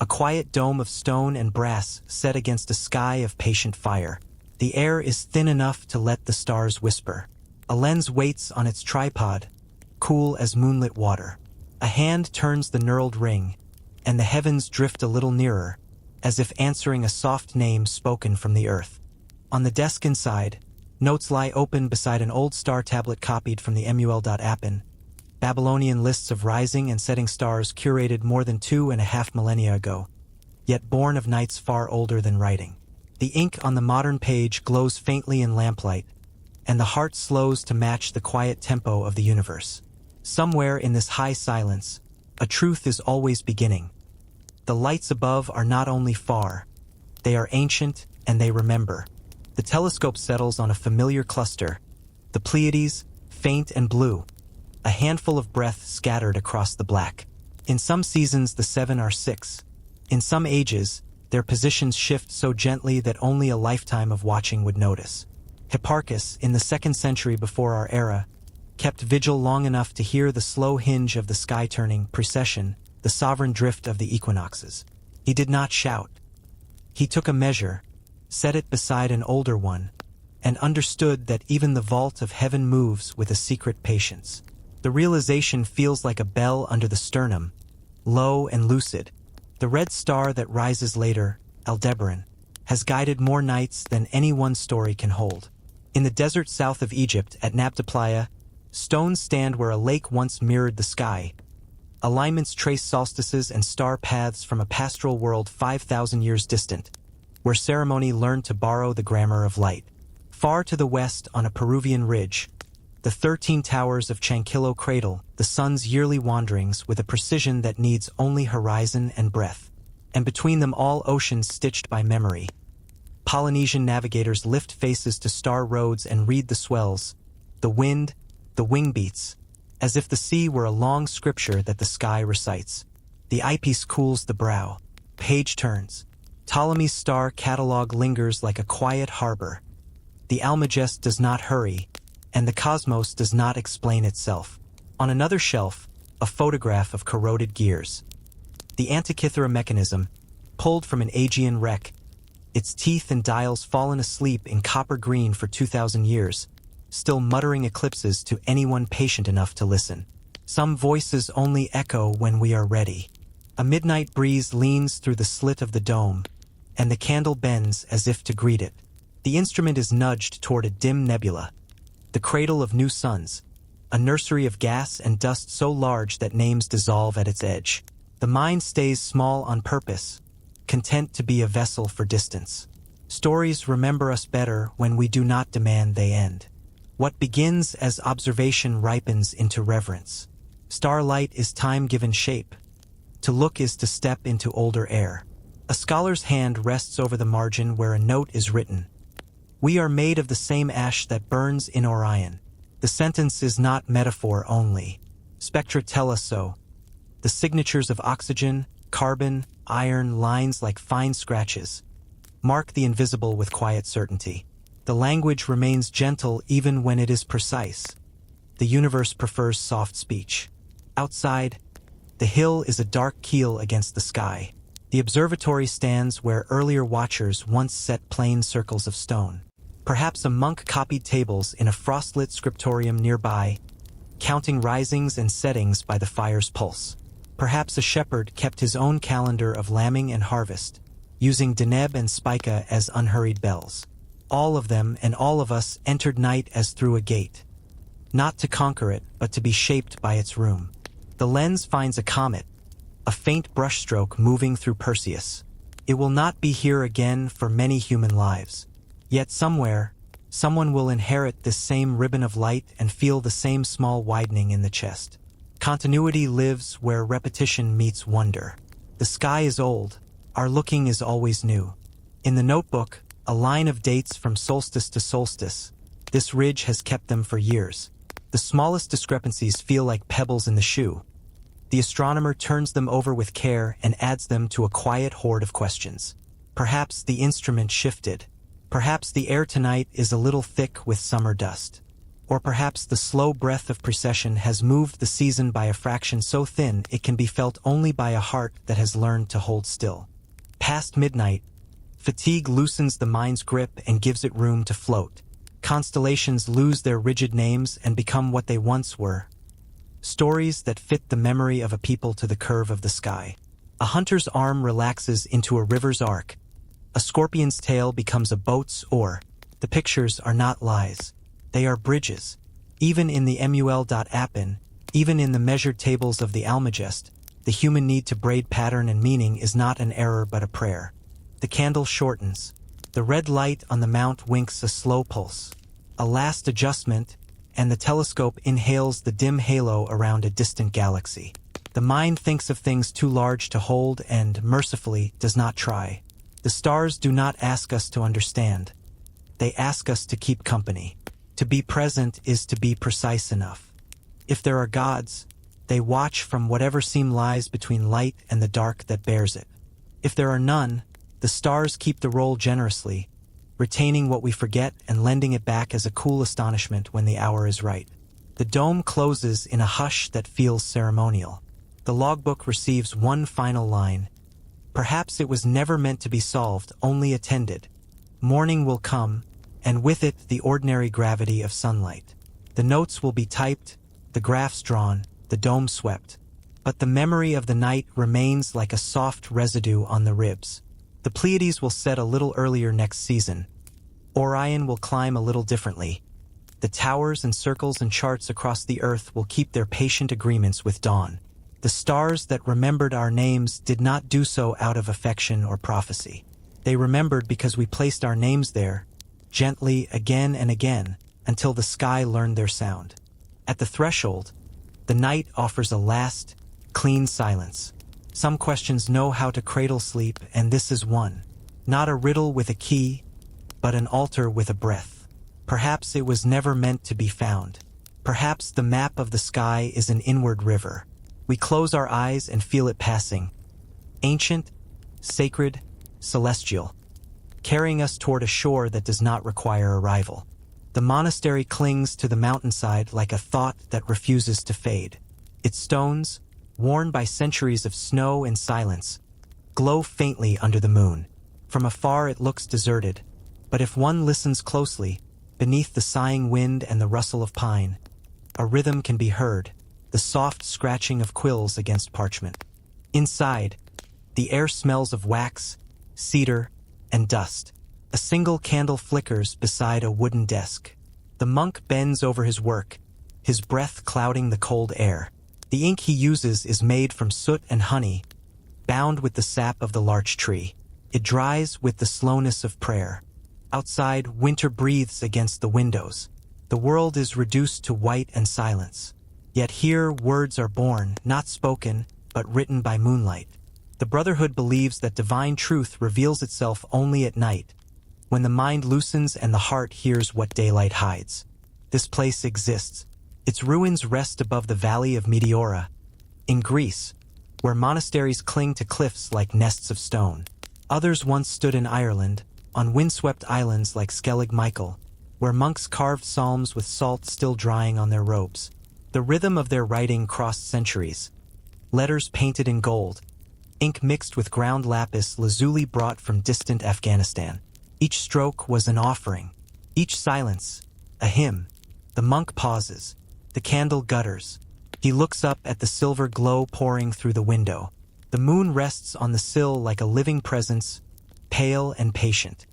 A quiet dome of stone and brass set against a sky of patient fire. The air is thin enough to let the stars whisper. A lens waits on its tripod, cool as moonlit water. A hand turns the knurled ring, and the heavens drift a little nearer, as if answering a soft name spoken from the earth. On the desk inside, notes lie open beside an old star tablet copied from the MUL.appin, Babylonian lists of rising and setting stars curated more than 2.5 millennia ago, yet born of nights far older than writing. The ink on the modern page glows faintly in lamplight, and the heart slows to match the quiet tempo of the universe. Somewhere in this high silence, a truth is always beginning. The lights above are not only far, they are ancient and they remember. The telescope settles on a familiar cluster, the Pleiades, faint and blue, a handful of breath scattered across the black. In some seasons the seven are six. In some ages, their positions shift so gently that only a lifetime of watching would notice. Hipparchus, in the 2nd century before our era, kept vigil long enough to hear the slow hinge of the sky turning, precession, the sovereign drift of the equinoxes. He did not shout. He took a measure, set it beside an older one, and understood that even the vault of heaven moves with a secret patience. The realization feels like a bell under the sternum, low and lucid. The red star that rises later, Aldebaran, has guided more nights than any one story can hold. In the desert south of Egypt, at Nabta, stones stand where a lake once mirrored the sky. Alignments trace solstices and star paths from a pastoral world 5,000 years distant, where ceremony learned to borrow the grammar of light. Far to the west, on a Peruvian ridge, the 13 towers of Chanquillo cradle the sun's yearly wanderings with a precision that needs only horizon and breath. And between them all, oceans stitched by memory. Polynesian navigators lift faces to star roads and read the swells, the wind, the wing beats, as if the sea were a long scripture that the sky recites. The eyepiece cools the brow. Page turns. Ptolemy's star catalog lingers like a quiet harbor. The Almagest does not hurry, and the cosmos does not explain itself. On another shelf, a photograph of corroded gears. The Antikythera mechanism, pulled from an Aegean wreck, its teeth and dials fallen asleep in copper green for 2,000 years, still muttering eclipses to anyone patient enough to listen. Some voices only echo when we are ready. A midnight breeze leans through the slit of the dome, and the candle bends as if to greet it. The instrument is nudged toward a dim nebula, the cradle of new suns, a nursery of gas and dust so large that names dissolve at its edge. The mind stays small on purpose, content to be a vessel for distance. Stories remember us better when we do not demand they end. What begins as observation ripens into reverence. Starlight is time given shape. To look is to step into older air. A scholar's hand rests over the margin where a note is written. We are made of the same ash that burns in Orion. The sentence is not metaphor only. Spectra tell us so. The signatures of oxygen, carbon, iron lines like fine scratches mark the invisible with quiet certainty. The language remains gentle even when it is precise. The universe prefers soft speech. Outside, the hill is a dark keel against the sky. The observatory stands where earlier watchers once set plain circles of stone. Perhaps a monk copied tables in a frostlit scriptorium nearby, counting risings and settings by the fire's pulse. Perhaps a shepherd kept his own calendar of lambing and harvest, using Deneb and Spica as unhurried bells. All of them and all of us entered night as through a gate, not to conquer it, but to be shaped by its room. The lens finds a comet, a faint brushstroke moving through Perseus. It will not be here again for many human lives. Yet somewhere, someone will inherit this same ribbon of light and feel the same small widening in the chest. Continuity lives where repetition meets wonder. The sky is old, our looking is always new. In the notebook, a line of dates from solstice to solstice. This ridge has kept them for years. The smallest discrepancies feel like pebbles in the shoe. The astronomer turns them over with care and adds them to a quiet horde of questions. Perhaps the instrument shifted. Perhaps the air tonight is a little thick with summer dust. Or perhaps the slow breath of precession has moved the season by a fraction so thin it can be felt only by a heart that has learned to hold still. Past midnight, fatigue loosens the mind's grip and gives it room to float. Constellations lose their rigid names and become what they once were. Stories that fit the memory of a people to the curve of the sky. A hunter's arm relaxes into a river's arc. A scorpion's tail becomes a boat's oar. The pictures are not lies. They are bridges. Even in the mul.appin, even in the measured tables of the Almagest, the human need to braid pattern and meaning is not an error but a prayer. The candle shortens. The red light on the mount winks a slow pulse. A last adjustment, and the telescope inhales the dim halo around a distant galaxy. The mind thinks of things too large to hold and, mercifully, does not try. The stars do not ask us to understand. They ask us to keep company. To be present is to be precise enough. If there are gods, they watch from whatever seam lies between light and the dark that bears it. If there are none, the stars keep the roll generously, retaining what we forget and lending it back as a cool astonishment when the hour is right. The dome closes in a hush that feels ceremonial. The logbook receives one final line. Perhaps it was never meant to be solved, only attended. Morning will come, and with it the ordinary gravity of sunlight. The notes will be typed, the graphs drawn, the dome swept. But the memory of the night remains like a soft residue on the ribs. The Pleiades will set a little earlier next season. Orion will climb a little differently. The towers and circles and charts across the earth will keep their patient agreements with dawn. The stars that remembered our names did not do so out of affection or prophecy. They remembered because we placed our names there, gently again and again, until the sky learned their sound. At the threshold, the night offers a last, clean silence. Some questions know how to cradle sleep, and this is one. Not a riddle with a key, but an altar with a breath. Perhaps it was never meant to be found. Perhaps the map of the sky is an inward river. We close our eyes and feel it passing. Ancient, sacred, celestial, carrying us toward a shore that does not require arrival. The monastery clings to the mountainside like a thought that refuses to fade. Its stones, worn by centuries of snow and silence, glow faintly under the moon. From afar it looks deserted, but if one listens closely, beneath the sighing wind and the rustle of pine, a rhythm can be heard, the soft scratching of quills against parchment. Inside, the air smells of wax, cedar, and dust. A single candle flickers beside a wooden desk. The monk bends over his work, his breath clouding the cold air. The ink he uses is made from soot and honey, bound with the sap of the larch tree. It dries with the slowness of prayer. Outside, winter breathes against the windows. The world is reduced to white and silence. Yet here words are born, not spoken, but written by moonlight. The Brotherhood believes that divine truth reveals itself only at night, when the mind loosens and the heart hears what daylight hides. This place exists. Its ruins rest above the valley of Meteora, in Greece, where monasteries cling to cliffs like nests of stone. Others once stood in Ireland, on windswept islands like Skellig Michael, where monks carved psalms with salt still drying on their robes. The rhythm of their writing crossed centuries. Letters painted in gold, ink mixed with ground lapis lazuli brought from distant Afghanistan. Each stroke was an offering, each silence a hymn. The monk pauses, the candle gutters. He looks up at the silver glow pouring through the window. The moon rests on the sill like a living presence, pale and patient.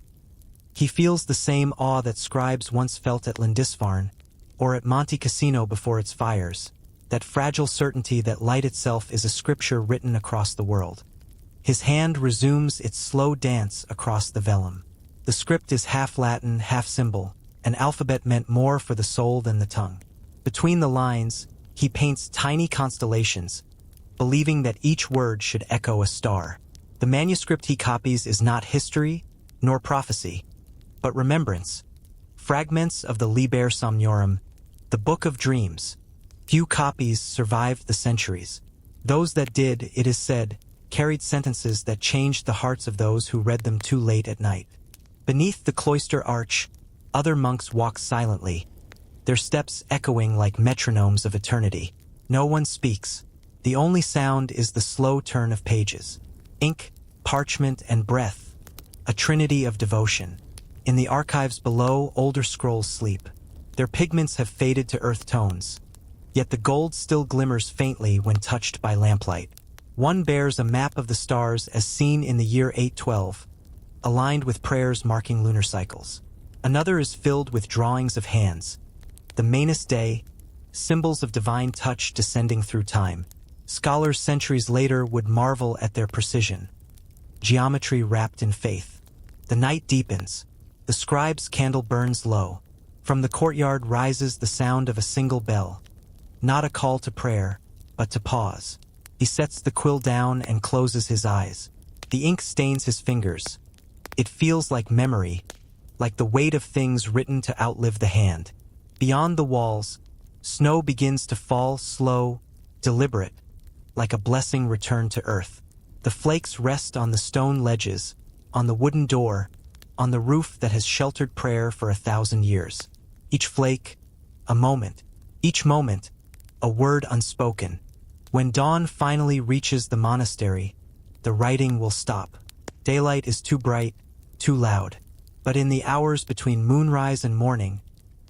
He feels the same awe that scribes once felt at Lindisfarne, or at Monte Cassino before its fires, that fragile certainty that light itself is a scripture written across the world. His hand resumes its slow dance across the vellum. The script is half Latin, half symbol, an alphabet meant more for the soul than the tongue. Between the lines, he paints tiny constellations, believing that each word should echo a star. The manuscript he copies is not history, nor prophecy, but remembrance. Fragments of the Liber Somnorum, the Book of Dreams. Few copies survived the centuries. Those that did, it is said, carried sentences that changed the hearts of those who read them too late at night. Beneath the cloister arch, other monks walk silently, their steps echoing like metronomes of eternity. No one speaks. The only sound is the slow turn of pages. Ink, parchment, and breath, a trinity of devotion. In the archives below, older scrolls sleep. Their pigments have faded to earth tones, yet the gold still glimmers faintly when touched by lamplight. One bears a map of the stars as seen in the year 812, aligned with prayers marking lunar cycles. Another is filled with drawings of hands, the Manus Dei, symbols of divine touch descending through time. Scholars centuries later would marvel at their precision. Geometry wrapped in faith. The night deepens. The scribe's candle burns low. From the courtyard rises the sound of a single bell. Not a call to prayer, but to pause. He sets the quill down and closes his eyes. The ink stains his fingers. It feels like memory, like the weight of things written to outlive the hand. Beyond the walls, snow begins to fall, slow, deliberate, like a blessing returned to earth. The flakes rest on the stone ledges, on the wooden door, on the roof that has sheltered prayer for 1,000 years. Each flake, a moment. Each moment, a word unspoken. When dawn finally reaches the monastery, the writing will stop. Daylight is too bright, too loud. But in the hours between moonrise and morning,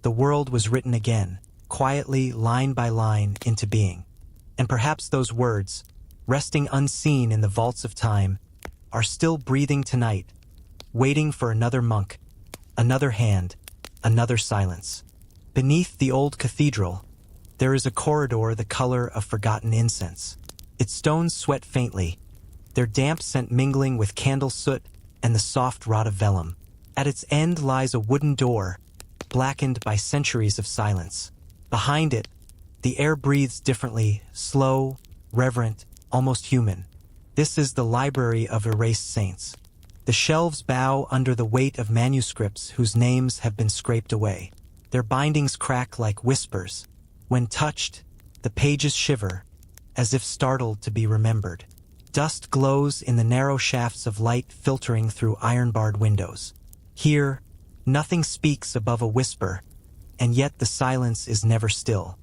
the world was written again, quietly, line by line, into being. And perhaps those words, resting unseen in the vaults of time, are still breathing tonight, waiting for another monk, another hand, another silence. Beneath the old cathedral, there is a corridor the color of forgotten incense. Its stones sweat faintly, their damp scent mingling with candle soot and the soft rot of vellum. At its end lies a wooden door, blackened by centuries of silence. Behind it, the air breathes differently, slow, reverent, almost human. This is the library of erased saints. The shelves bow under the weight of manuscripts whose names have been scraped away. Their bindings crack like whispers. When touched, the pages shiver, as if startled to be remembered. Dust glows in the narrow shafts of light filtering through iron-barred windows. Here, nothing speaks above a whisper, and yet the silence is never still.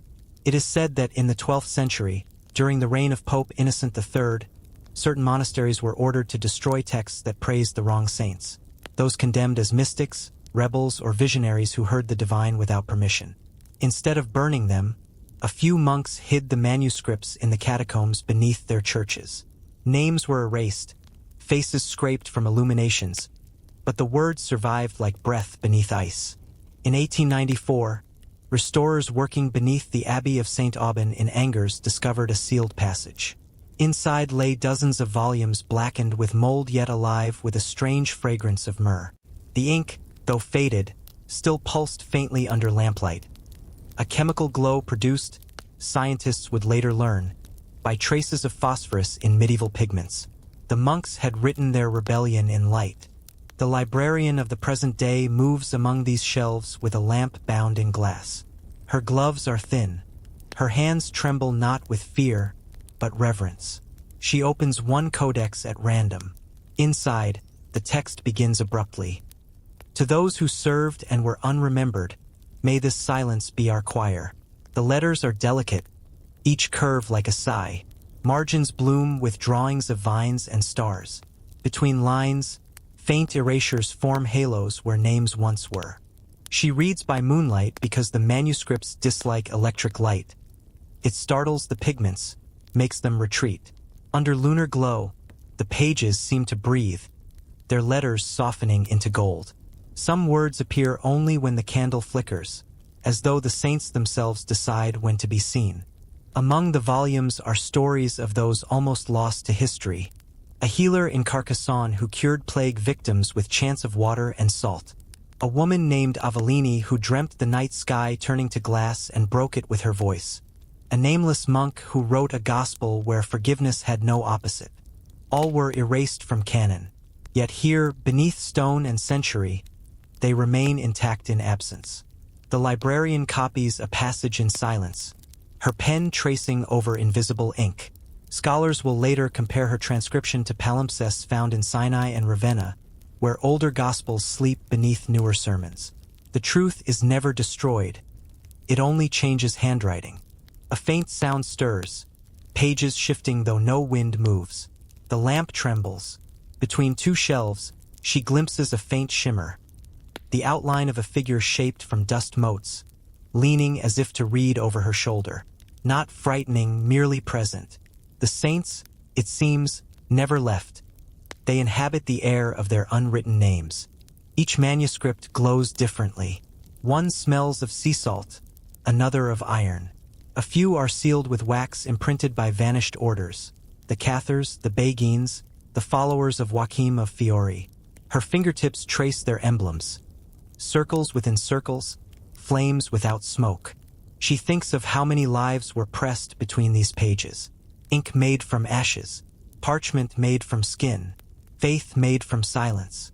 It is said that in the 12th century, during the reign of Pope Innocent III, certain monasteries were ordered to destroy texts that praised the wrong saints, those condemned as mystics, rebels, or visionaries who heard the divine without permission. Instead of burning them, a few monks hid the manuscripts in the catacombs beneath their churches. Names were erased, faces scraped from illuminations, but the words survived like breath beneath ice. In 1894, restorers working beneath the Abbey of St. Aubin in Angers discovered a sealed passage. Inside lay dozens of volumes blackened with mold yet alive with a strange fragrance of myrrh. The ink, though faded, still pulsed faintly under lamplight. A chemical glow produced, scientists would later learn, by traces of phosphorus in medieval pigments. The monks had written their rebellion in light. The librarian of the present day moves among these shelves with a lamp bound in glass. Her gloves are thin. Her hands tremble not with fear, but reverence. She opens one codex at random. Inside, the text begins abruptly. To those who served and were unremembered, may this silence be our choir. The letters are delicate, each curve like a sigh. Margins bloom with drawings of vines and stars. Between lines, faint erasures form halos where names once were. She reads by moonlight because the manuscripts dislike electric light. It startles the pigments, makes them retreat. Under lunar glow, the pages seem to breathe, their letters softening into gold. Some words appear only when the candle flickers, as though the saints themselves decide when to be seen. Among the volumes are stories of those almost lost to history. A healer in Carcassonne who cured plague victims with chants of water and salt. A woman named Avellini who dreamt the night sky turning to glass and broke it with her voice. A nameless monk who wrote a gospel where forgiveness had no opposite. All were erased from canon. Yet here, beneath stone and century, they remain intact in absence. The librarian copies a passage in silence, her pen tracing over invisible ink. Scholars will later compare her transcription to palimpsests found in Sinai and Ravenna, where older gospels sleep beneath newer sermons. The truth is never destroyed. It only changes handwriting. A faint sound stirs, pages shifting though no wind moves. The lamp trembles. Between two shelves, she glimpses a faint shimmer. The outline of a figure shaped from dust motes, leaning as if to read over her shoulder. Not frightening, merely present. The saints, it seems, never left. They inhabit the air of their unwritten names. Each manuscript glows differently. One smells of sea salt, another of iron. A few are sealed with wax imprinted by vanished orders. The Cathars, the Beguines, the followers of Joachim of Fiore. Her fingertips trace their emblems. Circles within circles, flames without smoke. She thinks of how many lives were pressed between these pages. Ink made from ashes, parchment made from skin, faith made from silence.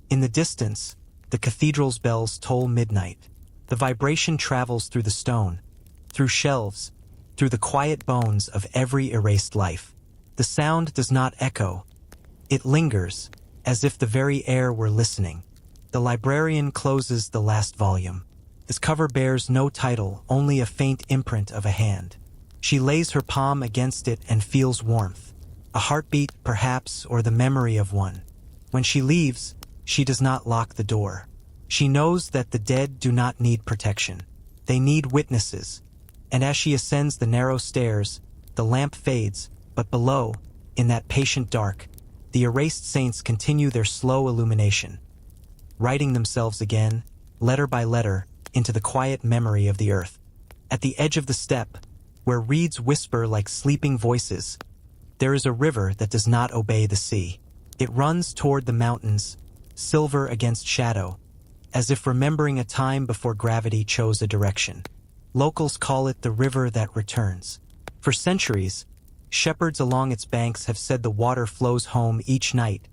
In the distance, the cathedral's bells toll midnight. The vibration travels through the stone, through shelves, through the quiet bones of every erased life. The sound does not echo. It lingers, as if the very air were listening. The librarian closes the last volume. Its cover bears no title, only a faint imprint of a hand. She lays her palm against it and feels warmth. A heartbeat, perhaps, or the memory of one. When she leaves, she does not lock the door. She knows that the dead do not need protection. They need witnesses. And as she ascends the narrow stairs, the lamp fades, but below, in that patient dark, the erased saints continue their slow illumination, writing themselves again, letter by letter, into the quiet memory of the earth. At the edge of the steppe, where reeds whisper like sleeping voices, there is a river that does not obey the sea. It runs toward the mountains, silver against shadow, as if remembering a time before gravity chose a direction. Locals call it the river that returns. For centuries, shepherds along its banks have said the water flows home each night,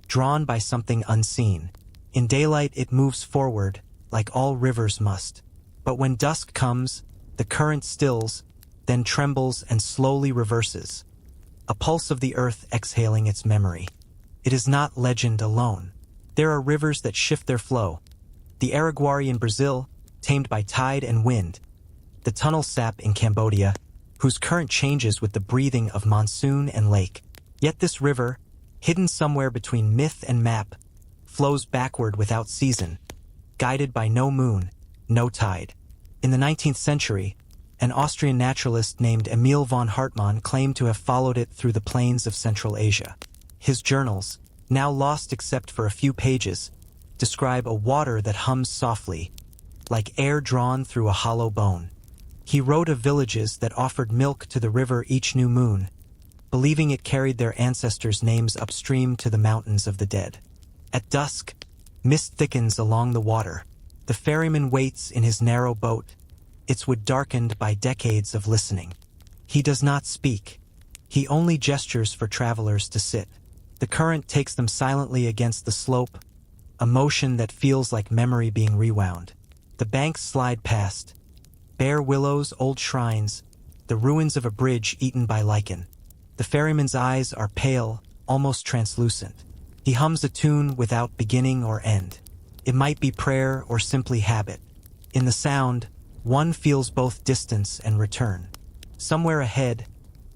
drawn by something unseen. In daylight it moves forward, like all rivers must. But when dusk comes, the current stills, then trembles and slowly reverses, a pulse of the earth exhaling its memory. It is not legend alone. There are rivers that shift their flow. The Araguari in Brazil, tamed by tide and wind. The tunnel sap in Cambodia, whose current changes with the breathing of monsoon and lake. Yet this river, hidden somewhere between myth and map, flows backward without season, guided by no moon, no tide. In the 19th century, an Austrian naturalist named Emil von Hartmann claimed to have followed it through the plains of Central Asia. His journals, now lost except for a few pages, describe a water that hums softly, like air drawn through a hollow bone. He wrote of villages that offered milk to the river each new moon, believing it carried their ancestors' names upstream to the mountains of the dead. At dusk, mist thickens along the water. The ferryman waits in his narrow boat, its wood darkened by decades of listening. He does not speak. He only gestures for travelers to sit. The current takes them silently against the slope, a motion that feels like memory being rewound. The banks slide past. Bare willows, old shrines, the ruins of a bridge eaten by lichen. The ferryman's eyes are pale, almost translucent. He hums a tune without beginning or end. It might be prayer or simply habit. In the sound, one feels both distance and return. Somewhere ahead,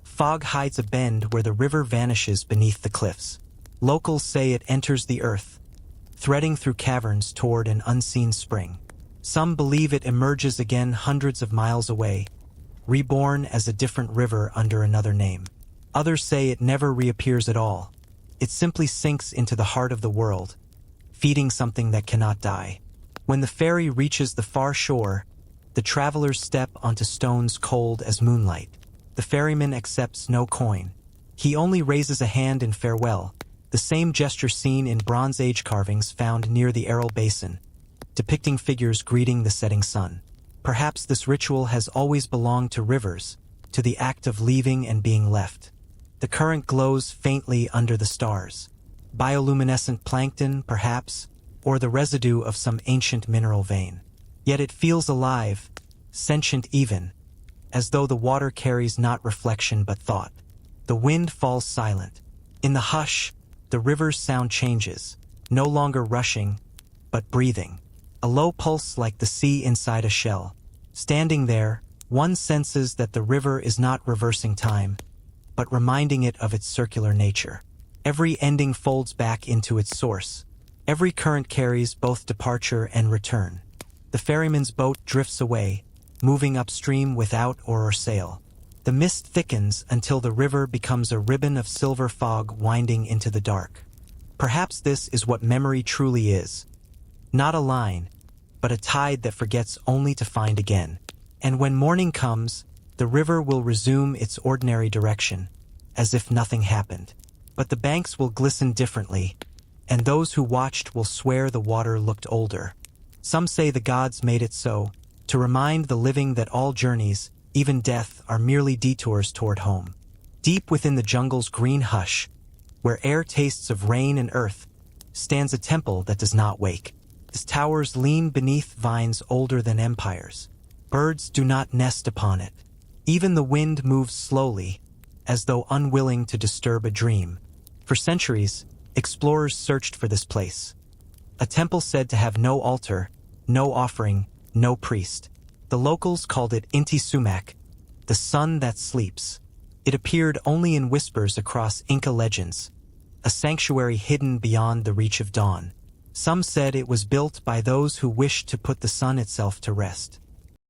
fog hides a bend where the river vanishes beneath the cliffs. Locals say it enters the earth, threading through caverns toward an unseen spring. Some believe it emerges again hundreds of miles away, reborn as a different river under another name. Others say it never reappears at all. It simply sinks into the heart of the world, feeding something that cannot die. When the ferry reaches the far shore, the travelers step onto stones cold as moonlight. The ferryman accepts no coin. He only raises a hand in farewell, the same gesture seen in Bronze Age carvings found near the Aral Basin, depicting figures greeting the setting sun. Perhaps this ritual has always belonged to rivers, to the act of leaving and being left. The current glows faintly under the stars. Bioluminescent plankton, perhaps, or the residue of some ancient mineral vein. Yet it feels alive, sentient even, as though the water carries not reflection but thought. The wind falls silent. In the hush, the river's sound changes, no longer rushing, but breathing. A low pulse like the sea inside a shell. Standing there, one senses that the river is not reversing time, but reminding it of its circular nature. Every ending folds back into its source. Every current carries both departure and return. The ferryman's boat drifts away, moving upstream without oar or sail. The mist thickens until the river becomes a ribbon of silver fog winding into the dark. Perhaps this is what memory truly is. Not a line, but a tide that forgets only to find again. And when morning comes, the river will resume its ordinary direction, as if nothing happened. But the banks will glisten differently, and those who watched will swear the water looked older. Some say the gods made it so, to remind the living that all journeys, even death, are merely detours toward home. Deep within the jungle's green hush, where air tastes of rain and earth, stands a temple that does not wake. Its towers lean beneath vines older than empires. Birds do not nest upon it. Even the wind moves slowly, as though unwilling to disturb a dream. For centuries, explorers searched for this place. A temple said to have no altar, no offering, no priest. The locals called it Inti Sumac, the sun that sleeps. It appeared only in whispers across Inca legends, a sanctuary hidden beyond the reach of dawn. Some said it was built by those who wished to put the sun itself to rest.